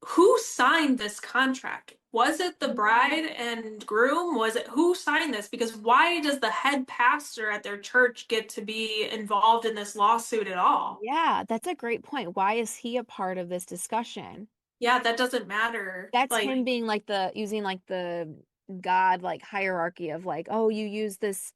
Who signed this contract? Was it the bride and groom? Was it who signed this? Because why does the head pastor at their church get to be involved in this lawsuit at all? Yeah, that's a great point. Why is he a part of this discussion? Yeah, that doesn't matter. That's Like, him being like using like the God like hierarchy of like, oh, you use this.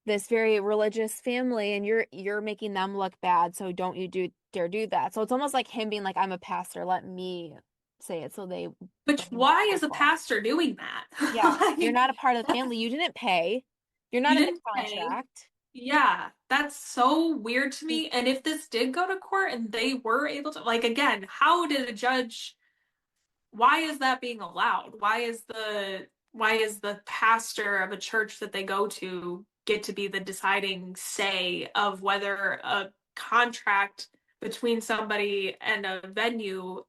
this very religious family and you're making them look bad, so don't you dare do that. So it's almost like him being like, I'm a pastor, let me say it so they Which don't be more why is a careful. pastor doing that? Yeah, you're Like, not a part of the family. You didn't pay. You're you not in the didn't pay. contract. Yeah, that's so weird to You- me. And if this did go to court and they were able to, like, again, how did a judge, why is that being allowed? Why is the pastor of a church that they go to get to be the deciding say of whether a contract between somebody and a venue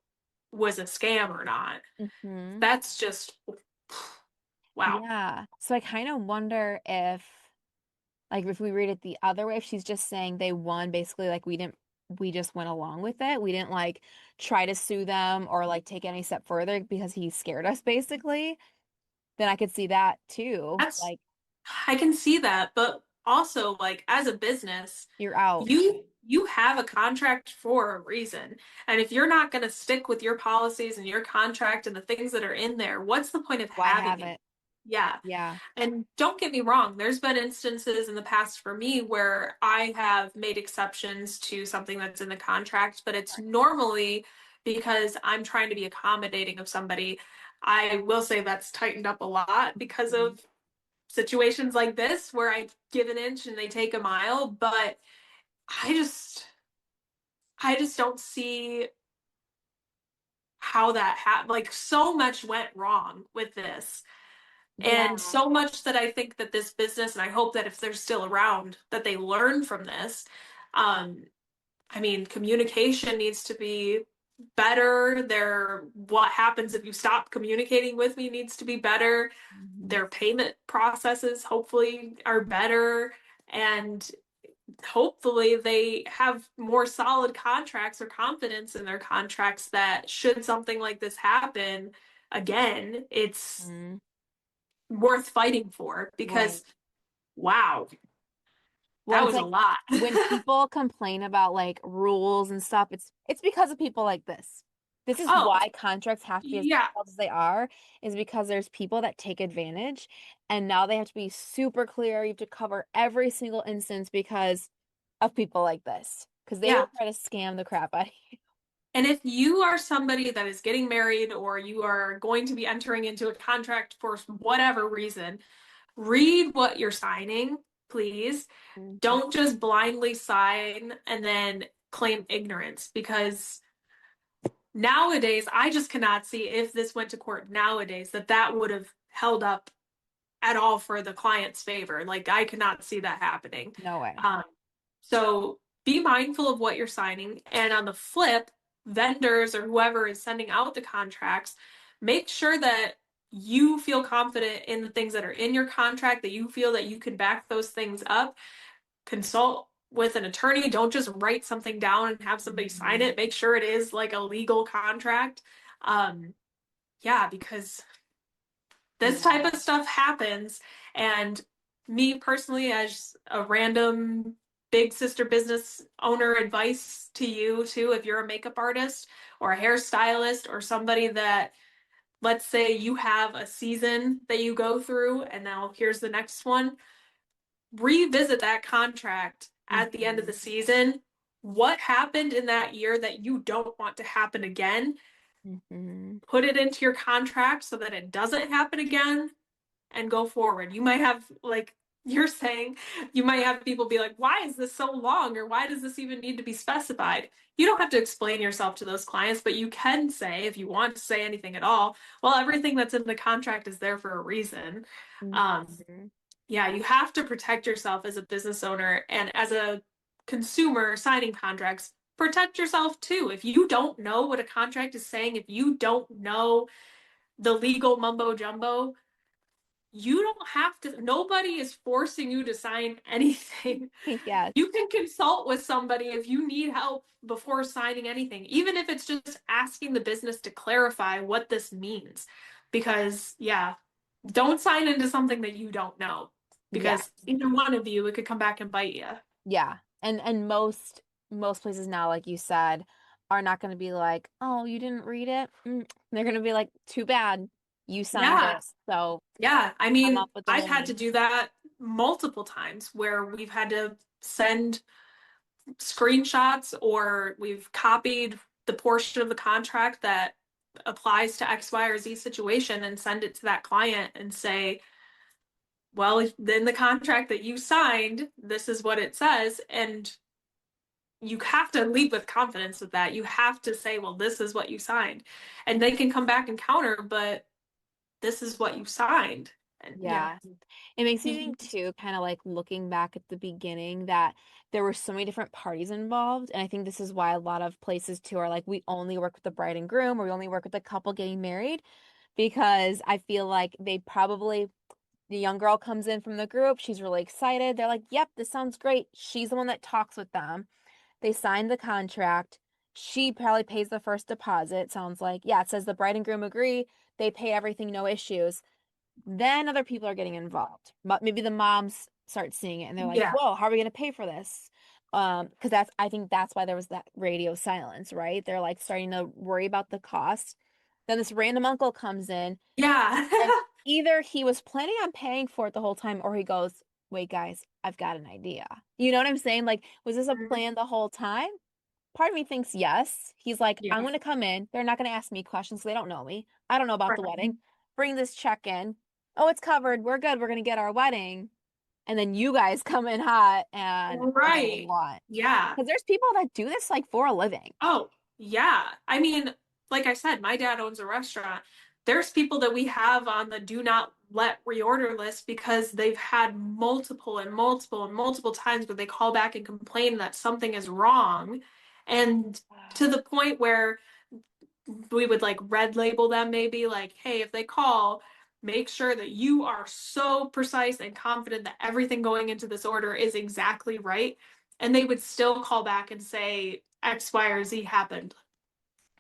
was a scam or not? Mhm. That's just wow. Yeah. So I kind of wonder if, like, if we read it the other way, if she's just saying they won, basically, like, we just went along with it. We didn't, like, try to sue them or, like, take any step further because he scared us, basically. Then I could see that too. That's Like, I can see that, but also like as a business, you're out. you have a contract for a reason. And if you're not going to stick with your policies and your contract and the things that are in there, what's the point of Why having have it? it? Yeah. Yeah. And don't get me wrong, there's been instances in the past for me where I have made exceptions to something that's in the contract, but it's normally because I'm trying to be accommodating of somebody. I will say that's tightened up a lot because Mhm. of situations like this where I give an inch and they take a mile, but I just I just don't see how that happened. Like so much went wrong with this. Yeah. And so much that I think that this business, and I hope that if they're still around, that they learn from this. Um, I mean, communication needs to be better. What happens if you stop communicating with me needs to be better. Mhm. Their payment processes hopefully are better. And hopefully they have more solid contracts or confidence in their contracts that should something like this happen again, it's Mhm. worth fighting for Right. because wow, Well, that it's was a like lot. when people complain about like rules and stuff, it's because of people like this. This is Oh, why contracts have to be as yeah. detailed as they are, is because there's people that take advantage, and now they have to be super clear. You have to cover every single instance because of people like this, because they will Yeah. try to scam the crap out of you. And if you are somebody that is getting married or you are going to be entering into a contract for whatever reason, read what you're signing, please. Mhm. Don't just blindly sign and then claim ignorance because nowadays, I just cannot see if this went to court nowadays that that would have held up at all for the client's favor. Like, I cannot see that happening. No way. Um, so be mindful of what you're signing. And on the flip, vendors or whoever is sending out the contracts, make sure that you feel confident in the things that are in your contract, that you feel that you can back those things up. Consult with an attorney. Don't just write something down and have somebody sign Mhm. it. Make sure it is like a legal contract. Um, yeah, because this Yeah. type of stuff happens. And me personally, as a random big sister business owner, advice to you too, if you're a makeup artist or a hairstylist or somebody that, let's say you have a season that you go through, and now here's the next one, revisit that contract at the end of Mhm. the season. What happened in that year that you don't want to happen again? Mhm. Put it into your contract so that it doesn't happen again and go forward. You might have, like you're saying, you might have people be like, why is this so long? Or why does this even need to be specified? You don't have to explain yourself to those clients, but you can say, if you want to say anything at all, well, everything that's in the contract is there for a reason. Um, Mhm. yeah, you have to protect yourself as a business owner and as a consumer signing contracts. Protect yourself too. If you don't know what a contract is saying, if you don't know the legal mumbo jumbo, you don't have to, nobody is forcing you to sign anything. Yes. You can consult with somebody if you need help before signing anything, even if it's just asking the business to clarify what this means. Because, yeah, don't sign into something that you don't know, Yeah. because either one of you, it could come back and bite you. Yeah. And most places now, like you said, are not going to be like, "Oh, you didn't read it." They're going to be like, "Too bad. You signed Yeah. it." So Yeah. I come mean, up with the I've had to money. do that multiple times where we've had to send screenshots or we've copied the portion of the contract that applies to X, Y, or Z situation and send it to that client and say, well, in the contract that you signed, this is what it says. And you have to lead with confidence with that. You have to say, well, this is what you signed. And they can come back and counter, but this is what you signed. And yeah. Yeah. It makes me think too, kind of like looking back at the beginning, that there were so many different parties involved. And I think this is why a lot of places too are like, we only work with the bride and groom, or we only work with the couple getting married, because I feel like they probably, the young girl comes in from the group, she's really excited. They're like, yep, this sounds great. She's the one that talks with them. They signed the contract. She probably pays the first deposit. Sounds like, yeah, it says the bride and groom agree. They pay everything, no issues. Then other people are getting involved. But maybe the moms start seeing it and they're like, Yeah. whoa, how are we going to pay for this? Because that's, I think that's why there was that radio silence, right? They're like starting to worry about the cost. Then this random uncle comes in, Yeah. and either he was planning on paying for it the whole time, or he goes, wait, guys, I've got an idea. You know what I'm saying? Like, was this a plan the whole time? Part of me thinks yes. He's like, I'm Yeah. going to come in. They're not going to ask me questions. They don't know me. I don't know about the Right. wedding. Bring this check in. Oh, it's covered. We're good. We're going to get our wedding. And then you guys come in hot and get what you Right. want. Yeah. Because there's people that do this like for a living. Oh, yeah. I mean, like I said, my dad owns a restaurant. There's people that we have on the do not let reorder list because they've had multiple and multiple and multiple times where they call back and complain that something is wrong. And to the point where we would like red label them, maybe like, hey, if they call, make sure that you are so precise and confident that everything going into this order is exactly right. And they would still call back and say X, Y, or Z happened.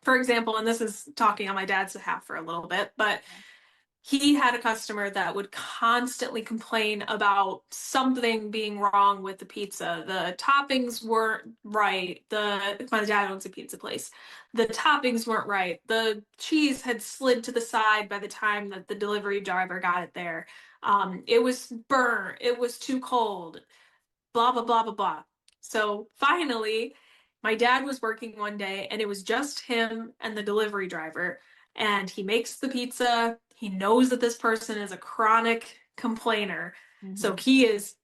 For example, and this is talking on my dad's behalf for a little bit, but he had a customer that would constantly complain about something being wrong with the pizza. The toppings weren't right. My dad owns a pizza place. The toppings weren't right. The cheese had slid to the side by the time that the delivery driver got it there. It was burnt. It was too cold. Blah blah blah blah blah. So finally, my dad was working one day and it was just him and the delivery driver. And he makes the pizza. He knows that this person is a chronic complainer. So Hmm. he is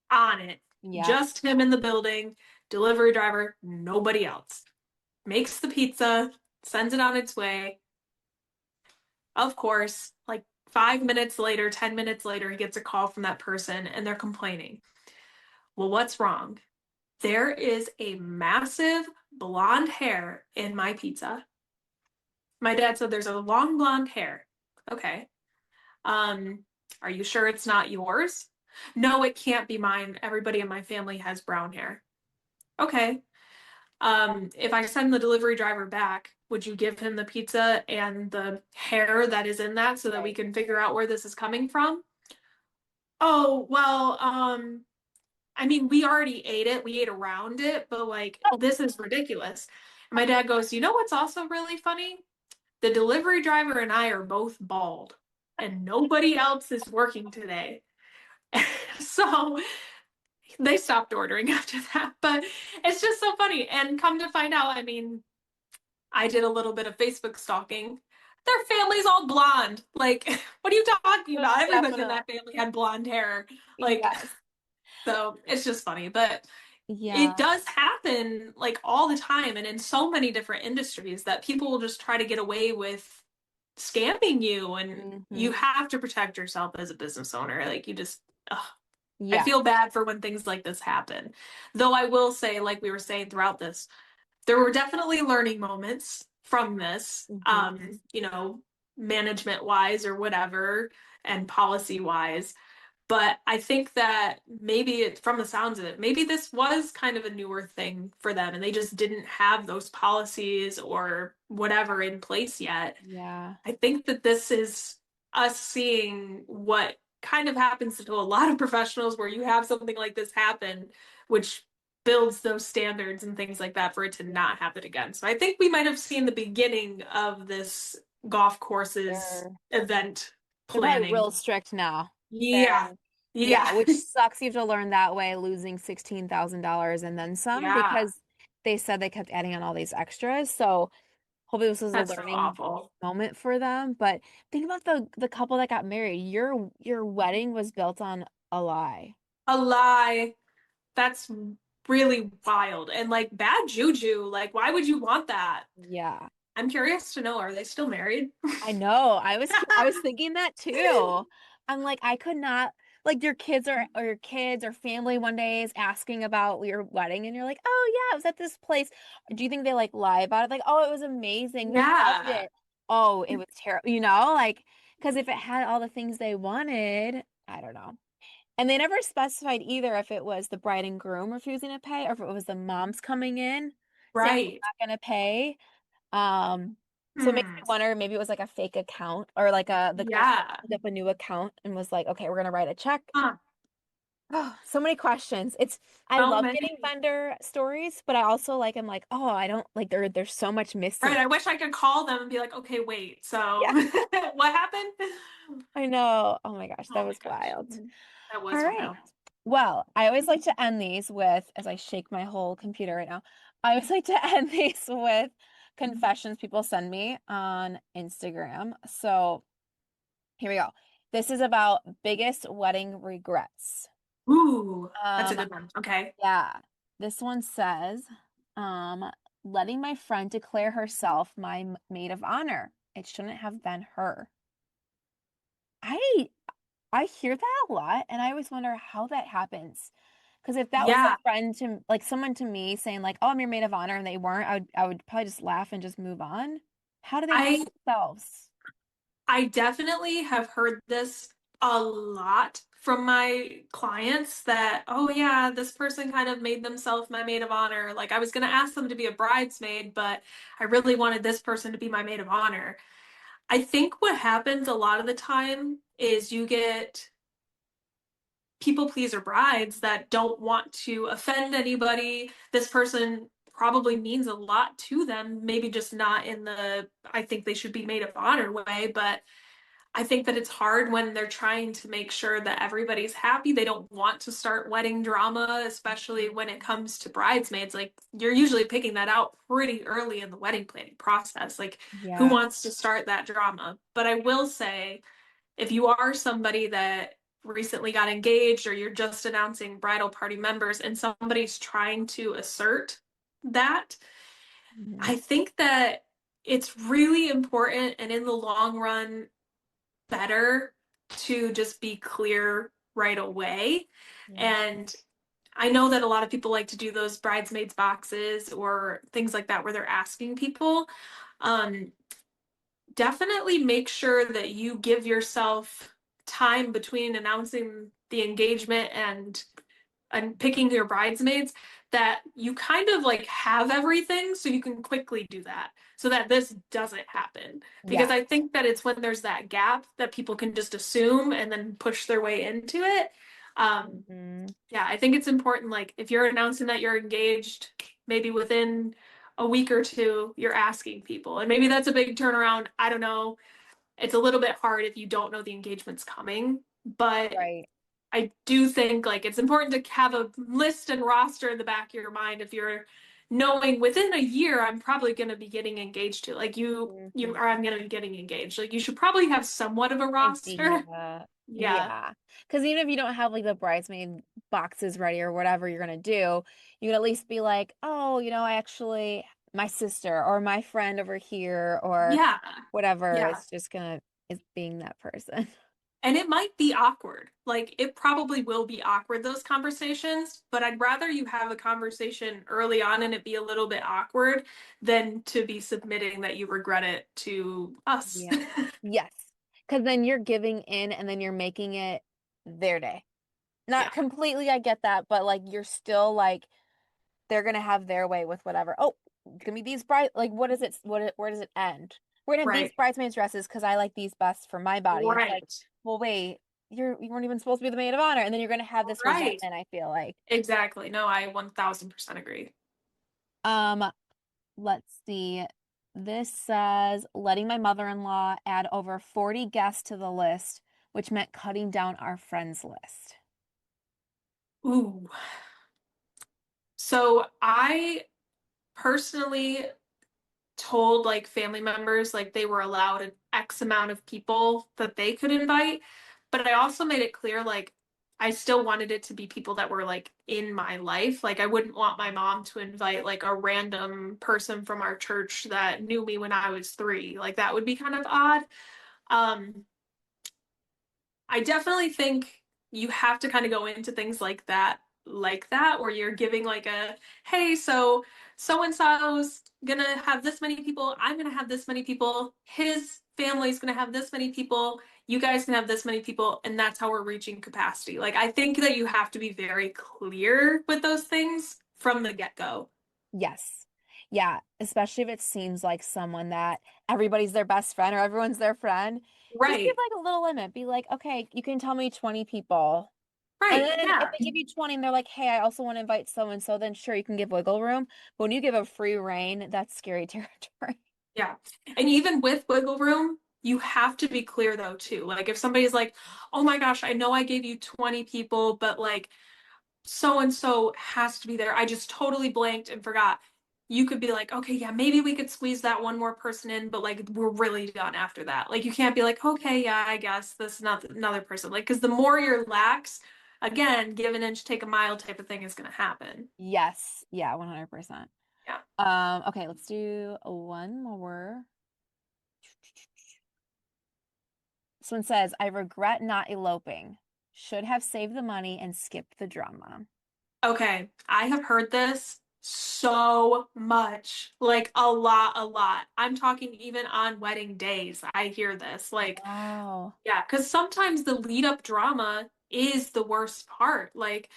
on it. Yep. Just him in the building, delivery driver, nobody else. Makes the pizza, sends it on its way. Of course, like 5 minutes later, 10 minutes later, he gets a call from that person and they're complaining. Well, what's wrong? There is a massive blonde hair in my pizza. My dad said there's a long blonde hair. Okay. Um, are you sure it's not yours? No, it can't be mine. Everybody in my family has brown hair. Okay. If I send the delivery driver back, would you give him the pizza and the hair that is in that so that we Right. can figure out where this is coming from? Oh, well, I mean, we already ate it. We ate around it, but like, this is ridiculous. And my dad goes, you know what's also really funny? The delivery driver and I are both bald, and nobody else is working today. So they stopped ordering after that. But it's just so funny. And come to find out, I mean, I did a little bit of Facebook stalking. Their family's all blonde. Like, what are you talking about? Everybody in Definitely. that family had blonde hair. Like, Yes. so it's just funny. But it Yeah. does happen like all the time and in so many different industries that people will just try to get away with scamming you and you Hmm. have to protect yourself as a business owner. Like you just ugh. I Yeah. feel bad for when things like this happen. Though I will say, like we were saying throughout this, there were definitely learning moments from this, Hmm. management wise or whatever, and policy wise. But I think that maybe from the sounds of it, maybe this was kind of a newer thing for them and they just didn't have those policies or whatever in place yet. Yeah. I think that this is us seeing what kind of happens to a lot of professionals where you have something like this happen, which builds those standards and things like that for it to not happen again. So I think we might have seen the beginning of this golf courses They're event they're probably planning. real strict now. Yeah. They're Yeah, Yeah. which sucks. You have to learn that way, losing $16,000 and then some Yeah. because they said they kept adding on all these extras. So hopefully this was a That's so learning awful. moment for them. But think about the couple that got married. Your wedding was built on a lie. A lie. That's really wild. And like bad juju. Like, why would you want that? Yeah. I'm curious to know, are they still married? I know. I was thinking that too. I'm like, I could not like your kids or your kids or family one day is asking about your wedding and you're like, oh yeah, it was at this place. Do you think they like lie about it? Like, oh, it was amazing. We loved Yeah. it. Oh, it was terrible. Like, because if it had all the things they wanted, I don't know. And they never specified either if it was the bride and groom refusing to pay or if it was the moms coming in saying we're Right. not going to pay. Um, so it makes me Hmm. wonder, maybe it was like a fake account or like the couple Yeah. opened up a new account and was like, okay, we're gonna write a check. Huh. Oh, so many questions. I So love getting many. vendor stories, but I also like I'm like, oh, I don't like there's so much Right. missing. I wish I could call them and be like, okay, wait. So Yeah, what happened? I know. Oh my gosh, that Oh my was gosh. wild. That All was right. wild. Well, I always like to end these with, as I shake my whole computer right now, I always like to end these with confessions people send me on Instagram. So here we go. This is about biggest wedding regrets. Ooh, that's a Um, good one. Okay. yeah. This one says, um, letting my friend declare herself my maid of honor. It shouldn't have been her. I I hear that a lot, and I always wonder how that happens. Because if that was a Yeah. friend to like someone to me saying like, "Oh, I'm your maid of honor," and they weren't, I would probably just laugh and just move on. How do they know I themselves? I definitely have heard this a lot from my clients that, oh yeah, this person kind of made themselves my maid of honor. Like I was gonna ask them to be a bridesmaid, but I really wanted this person to be my maid of honor. I think what happens a lot of the time is you get people pleaser brides that don't want to offend anybody. This person probably means a lot to them, maybe just not in the I think they should be maid of honor way, but I think that it's hard when they're trying to make sure that everybody's happy. They don't want to start wedding drama, especially when it comes to bridesmaids. Like, you're usually picking that out pretty early in the wedding planning process. Like, who Yeah. wants to start that drama? But I will say, if you are somebody that recently got engaged or you're just announcing bridal party members and somebody's trying to assert that, Mhm. I think that it's really important and in the long run, better to just be clear right away. Yeah. And I know that a lot of people like to do those bridesmaids boxes or things like that where they're asking people. Um, Definitely make sure that you give yourself time between announcing the engagement and picking your bridesmaids that you kind of like have everything so you can quickly do that so that this doesn't happen. Because Yeah. I think that it's when there's that gap that people can just assume and then push their way into it. Um, Mhm. yeah, I think it's important. Like if you're announcing that you're engaged, maybe within a week or two, you're asking people. And maybe that's a big turnaround. I don't know. It's a little bit hard if you don't know the engagement's coming, but Right. I do think like it's important to have a list and roster in the back of your mind if you're knowing within a year I'm probably going to be getting engaged to like you Mhm. or I'm going to be getting engaged. Like you should probably have somewhat of a roster. Idea. Yeah. Yeah. Because even if you don't have like the bridesmaid boxes ready or whatever you're gonna do, you can at least be like, oh, I actually my sister or my friend over here or Yeah. whatever Yeah. is being that person. And it might be awkward. Like it probably will be awkward those conversations, but I'd rather you have a conversation early on and it be a little bit awkward than to be submitting that you regret it to us. Yeah. Yes. Because then you're giving in and then you're making it their day. Not Yeah. completely, I get that, but like you're still like they're gonna have their way with whatever. Oh, it's gonna be these like what is it? Where does it end? We're gonna have these Right. bridesmaids dresses because I like these best for my body. And it's like, Right. well, wait, you weren't even supposed to be the maid of honor, and then you're gonna have this Right. resentment. I feel like. Exactly. No, I 1000% agree. Um, let's see. This says letting my mother-in-law add over 40 guests to the list, which meant cutting down our friends list. Ooh. So I personally told like family members like they were allowed an X amount of people that they could invite, but I also made it clear like I still wanted it to be people that were like in my life. Like I wouldn't want my mom to invite like a random person from our church that knew me when I was 3. Like that would be kind of odd. Um, I definitely think you have to kind of go into things like that, where you're giving like a, hey, so and so's gonna have this many people, I'm gonna have this many people, his family's gonna have this many people, you guys can have this many people, and that's how we're reaching capacity. Like, I think that you have to be very clear with those things from the get-go. Yes. Yeah, especially if it seems like someone that everybody's their best friend or everyone's their friend. Just give Right, like a little limit. Be like, okay, you can tell me 20 people. And right, then if yeah. they give you 20 and they're like, hey, I also want to invite so and so, then sure, you can give wiggle room. But when you give a free reign, that's scary territory. Yeah. And even with wiggle room, you have to be clear though too. Like if somebody's like, "Oh my gosh, I know I gave you 20 people, but like so and so has to be there. I just totally blanked and forgot." You could be like, "Okay, yeah, maybe we could squeeze that one more person in, but like we're really done after that." Like you can't be like, "Okay, yeah, I guess this is not another person." Like because the more you're lax, again, give an inch, take a mile type of thing is going to happen. Yes. Yeah, 100%. Yeah. Okay, let's do one more. This one says, I regret not eloping. Should have saved the money and skipped the drama. Okay, I have heard this so much, like a lot, a lot. I'm talking even on wedding days. I hear this. Like, Wow. yeah, because sometimes the lead up drama is the worst part. Like,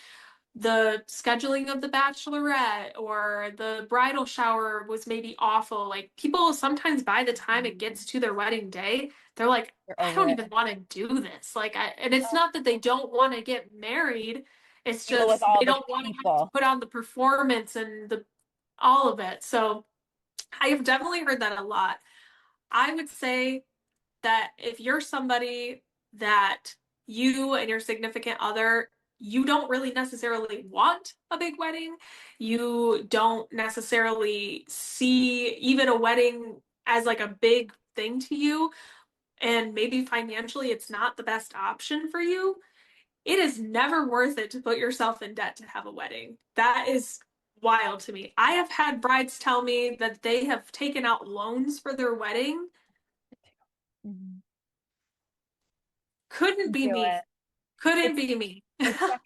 the scheduling of the bachelorette or the bridal shower was maybe awful. Like people sometimes by the time it gets to their wedding day, they're like, You're I over don't it. even want to do this. And it's Oh, not that they don't want to get married. It's deal with just all they the don't want to have to people. put on the performance and the all of it. So I have definitely heard that a lot. I would say that if you're somebody that you and your significant other, you don't really necessarily want a big wedding, you don't necessarily see even a wedding as like a big thing to you, and maybe financially it's not the best option for you, it is never worth it to put yourself in debt to have a wedding. That is wild to me. I have had brides tell me that they have taken out loans for their wedding. Mhm. Couldn't be Do me. it. Couldn't It's be me. it's that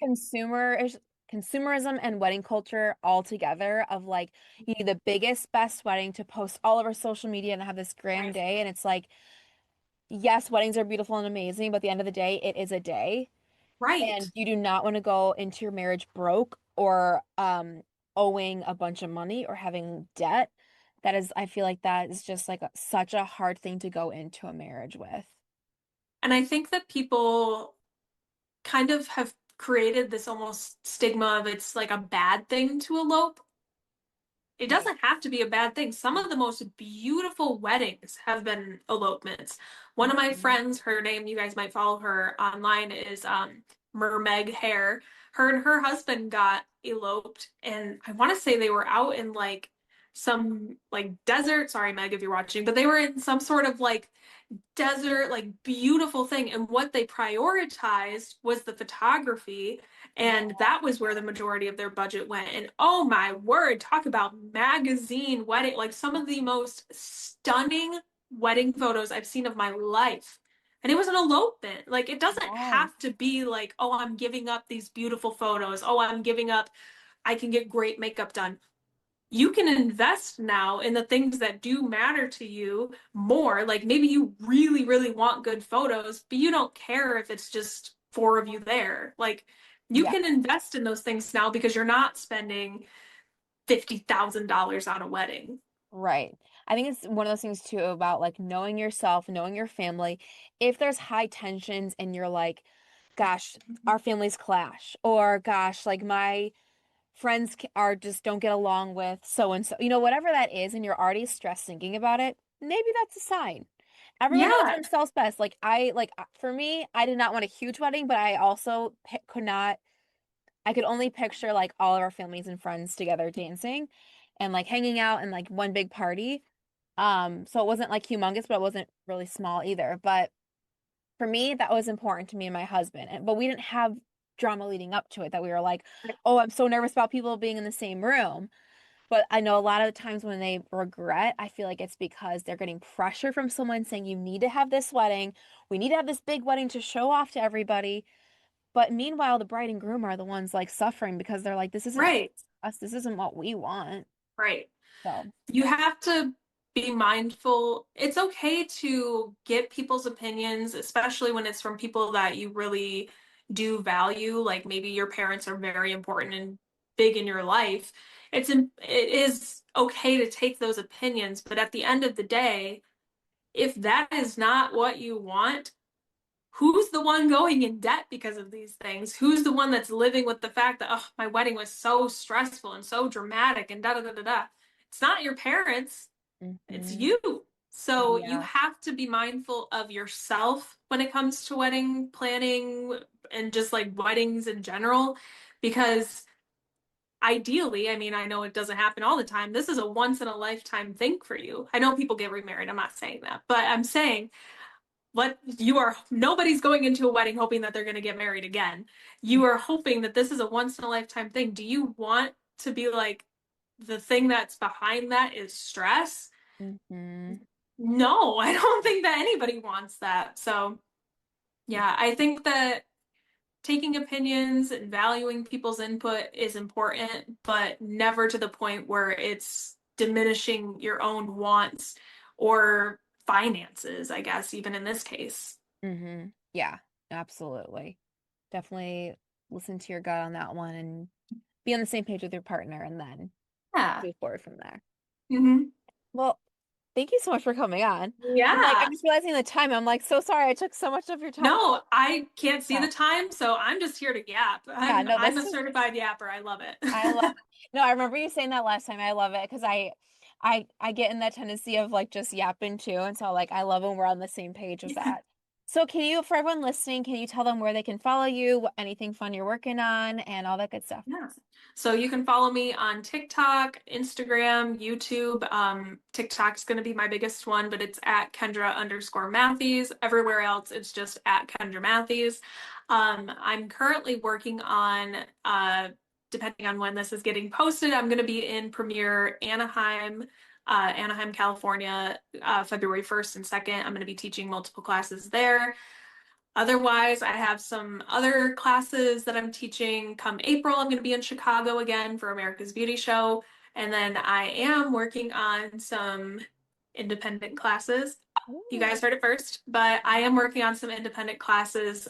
consumerism and wedding culture all together of like you need the biggest, best wedding to post all over social media and have this grand Right. day. And it's like, yes, weddings are beautiful and amazing, but at the end of the day, it is a day. Right. And you do not want to go into your marriage broke or owing a bunch of money or having debt. That is, I feel like that is just like such a hard thing to go into a marriage with. And I think that people kind of have created this almost stigma of it's like a bad thing to elope. It Right. doesn't have to be a bad thing. Some of the most beautiful weddings have been elopements. One of my Mhm. friends, her name, you guys might follow her online, is Mermeg Hair. Her and her husband got eloped, and I want to say they were out in like some like desert. Sorry, Meg, if you're watching, but they were in some sort of like desert, like beautiful thing. And what they prioritized was the photography. And Wow. that was where the majority of their budget went. And oh my word, talk about magazine wedding, like some of the most stunning wedding photos I've seen of my life. And it was an elopement. Like it doesn't Yes. have to be like, oh, I'm giving up these beautiful photos. Oh, I'm giving up, I can get great makeup done. You can invest now in the things that do matter to you more. Like maybe you really, really want good photos, but you don't care if it's just 4 of you there. Like you Yeah. can invest in those things now because you're not spending $50,000 on a wedding. Right. I think it's one of those things too about like knowing yourself, knowing your family. If there's high tensions and you're like, gosh, our families clash, or gosh, like my friends are just don't get along with so and so, whatever that is, and you're already stressed thinking about it, maybe that's a sign. Everyone knows Yeah. themselves best. Like for me, I did not want a huge wedding, but I also could not. I could only picture like all of our families and friends together dancing and like hanging out and like one big party. So it wasn't like humongous, but it wasn't really small either. But for me, that was important to me and my husband. But we didn't have drama leading up to it that we were like, oh, I'm so nervous about people being in the same room. But I know a lot of the times when they regret, I feel like it's because they're getting pressure from someone saying, you need to have this wedding. We need to have this big wedding to show off to everybody. But meanwhile, the bride and groom are the ones like suffering because they're like, this isn't Right, us. This isn't what we want. right. So, You have to be mindful. It's okay to get people's opinions, especially when it's from people that you really do value. Like maybe your parents are very important and big in your life. It is okay to take those opinions, but at the end of the day, if that is not what you want, who's the one going in debt because of these things? Who's the one that's living with the fact that, oh, my wedding was so stressful and so dramatic and da da da da da? It's not your parents, it's mhm. you. So you Yeah. have to be mindful of yourself when it comes to wedding planning and just like weddings in general, because ideally, I mean, I know it doesn't happen all the time. This is a once in a lifetime thing for you. I know people get remarried. I'm not saying that, but I'm saying nobody's going into a wedding hoping that they're going to get married again. You are hoping that this is a once in a lifetime thing. Do you want to be like the thing that's behind that is stress? Hmm. No, I don't think that anybody wants that. So, yeah, I think that taking opinions and valuing people's input is important, but never to the point where it's diminishing your own wants or finances, I guess, even in this case. Yeah, absolutely. Definitely listen to your gut on that one and be on the same page with your partner and then Yeah. move forward from there. Hmm. Well, thank you so much for coming on. I'm Yeah. just realizing the time. I'm like, so sorry I took so much of your time. No, I can't see the Yeah. time, so I'm just here to yap. Yeah, no, I'm this a is certified yapper. I love I love it. it. No, I remember you saying that last time. I love it because I get in that tendency of like just yapping too. And so like I love when we're on the same page with Yeah. that. So can you, for everyone listening, can you tell them where they can follow you, anything fun you're working on, and all that good stuff? Yeah. So you can follow me on TikTok, Instagram, YouTube. TikTok's going to be my biggest one, but it's at Kendra_Matthies. Everywhere else, it's just at Kendra Matthies. I'm currently working on, depending on when this is getting posted, I'm going to be in Premiere Anaheim, California, February 1st and 2nd. I'm going to be teaching multiple classes there. Otherwise, I have some other classes that I'm teaching. Come April, I'm going to be in Chicago again for America's Beauty Show. And then I am working on some independent classes. You Ooh. guys heard it first, but I am working on some independent classes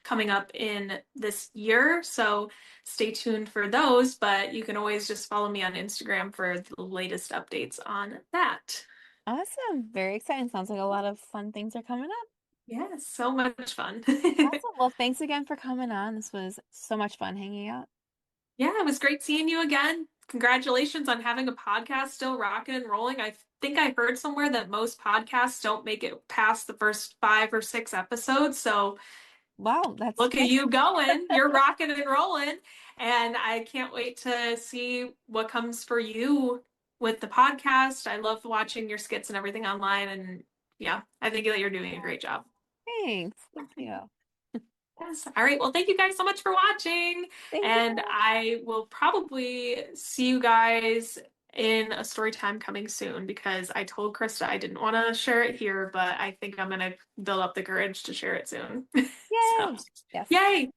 coming up in this year. So stay tuned for those, but you can always just follow me on Instagram for the latest updates on that. Awesome. Very exciting. Sounds like a lot of fun things are coming up. Yeah, so much fun. Awesome. Well, thanks again for coming on. This was so much fun hanging out. Yeah, it was great seeing you again. Congratulations on having a podcast still rocking and rolling. I think I heard somewhere that most podcasts don't make it past the first 5 or 6 episodes. So Wow, that's look at great. you going. You're rocking and rolling. And I can't wait to see what comes for you with the podcast. I love watching your skits and everything online. And yeah, I think that you're doing a great job. Thanks. Thank you. Yes. All right. Well, thank you guys so much for watching. Thank And you. I will probably see you guys in a story time coming soon because I told Krista I didn't want to share it here, but I think I'm going to build up the courage to share it soon. So, Yay. Yes. yay.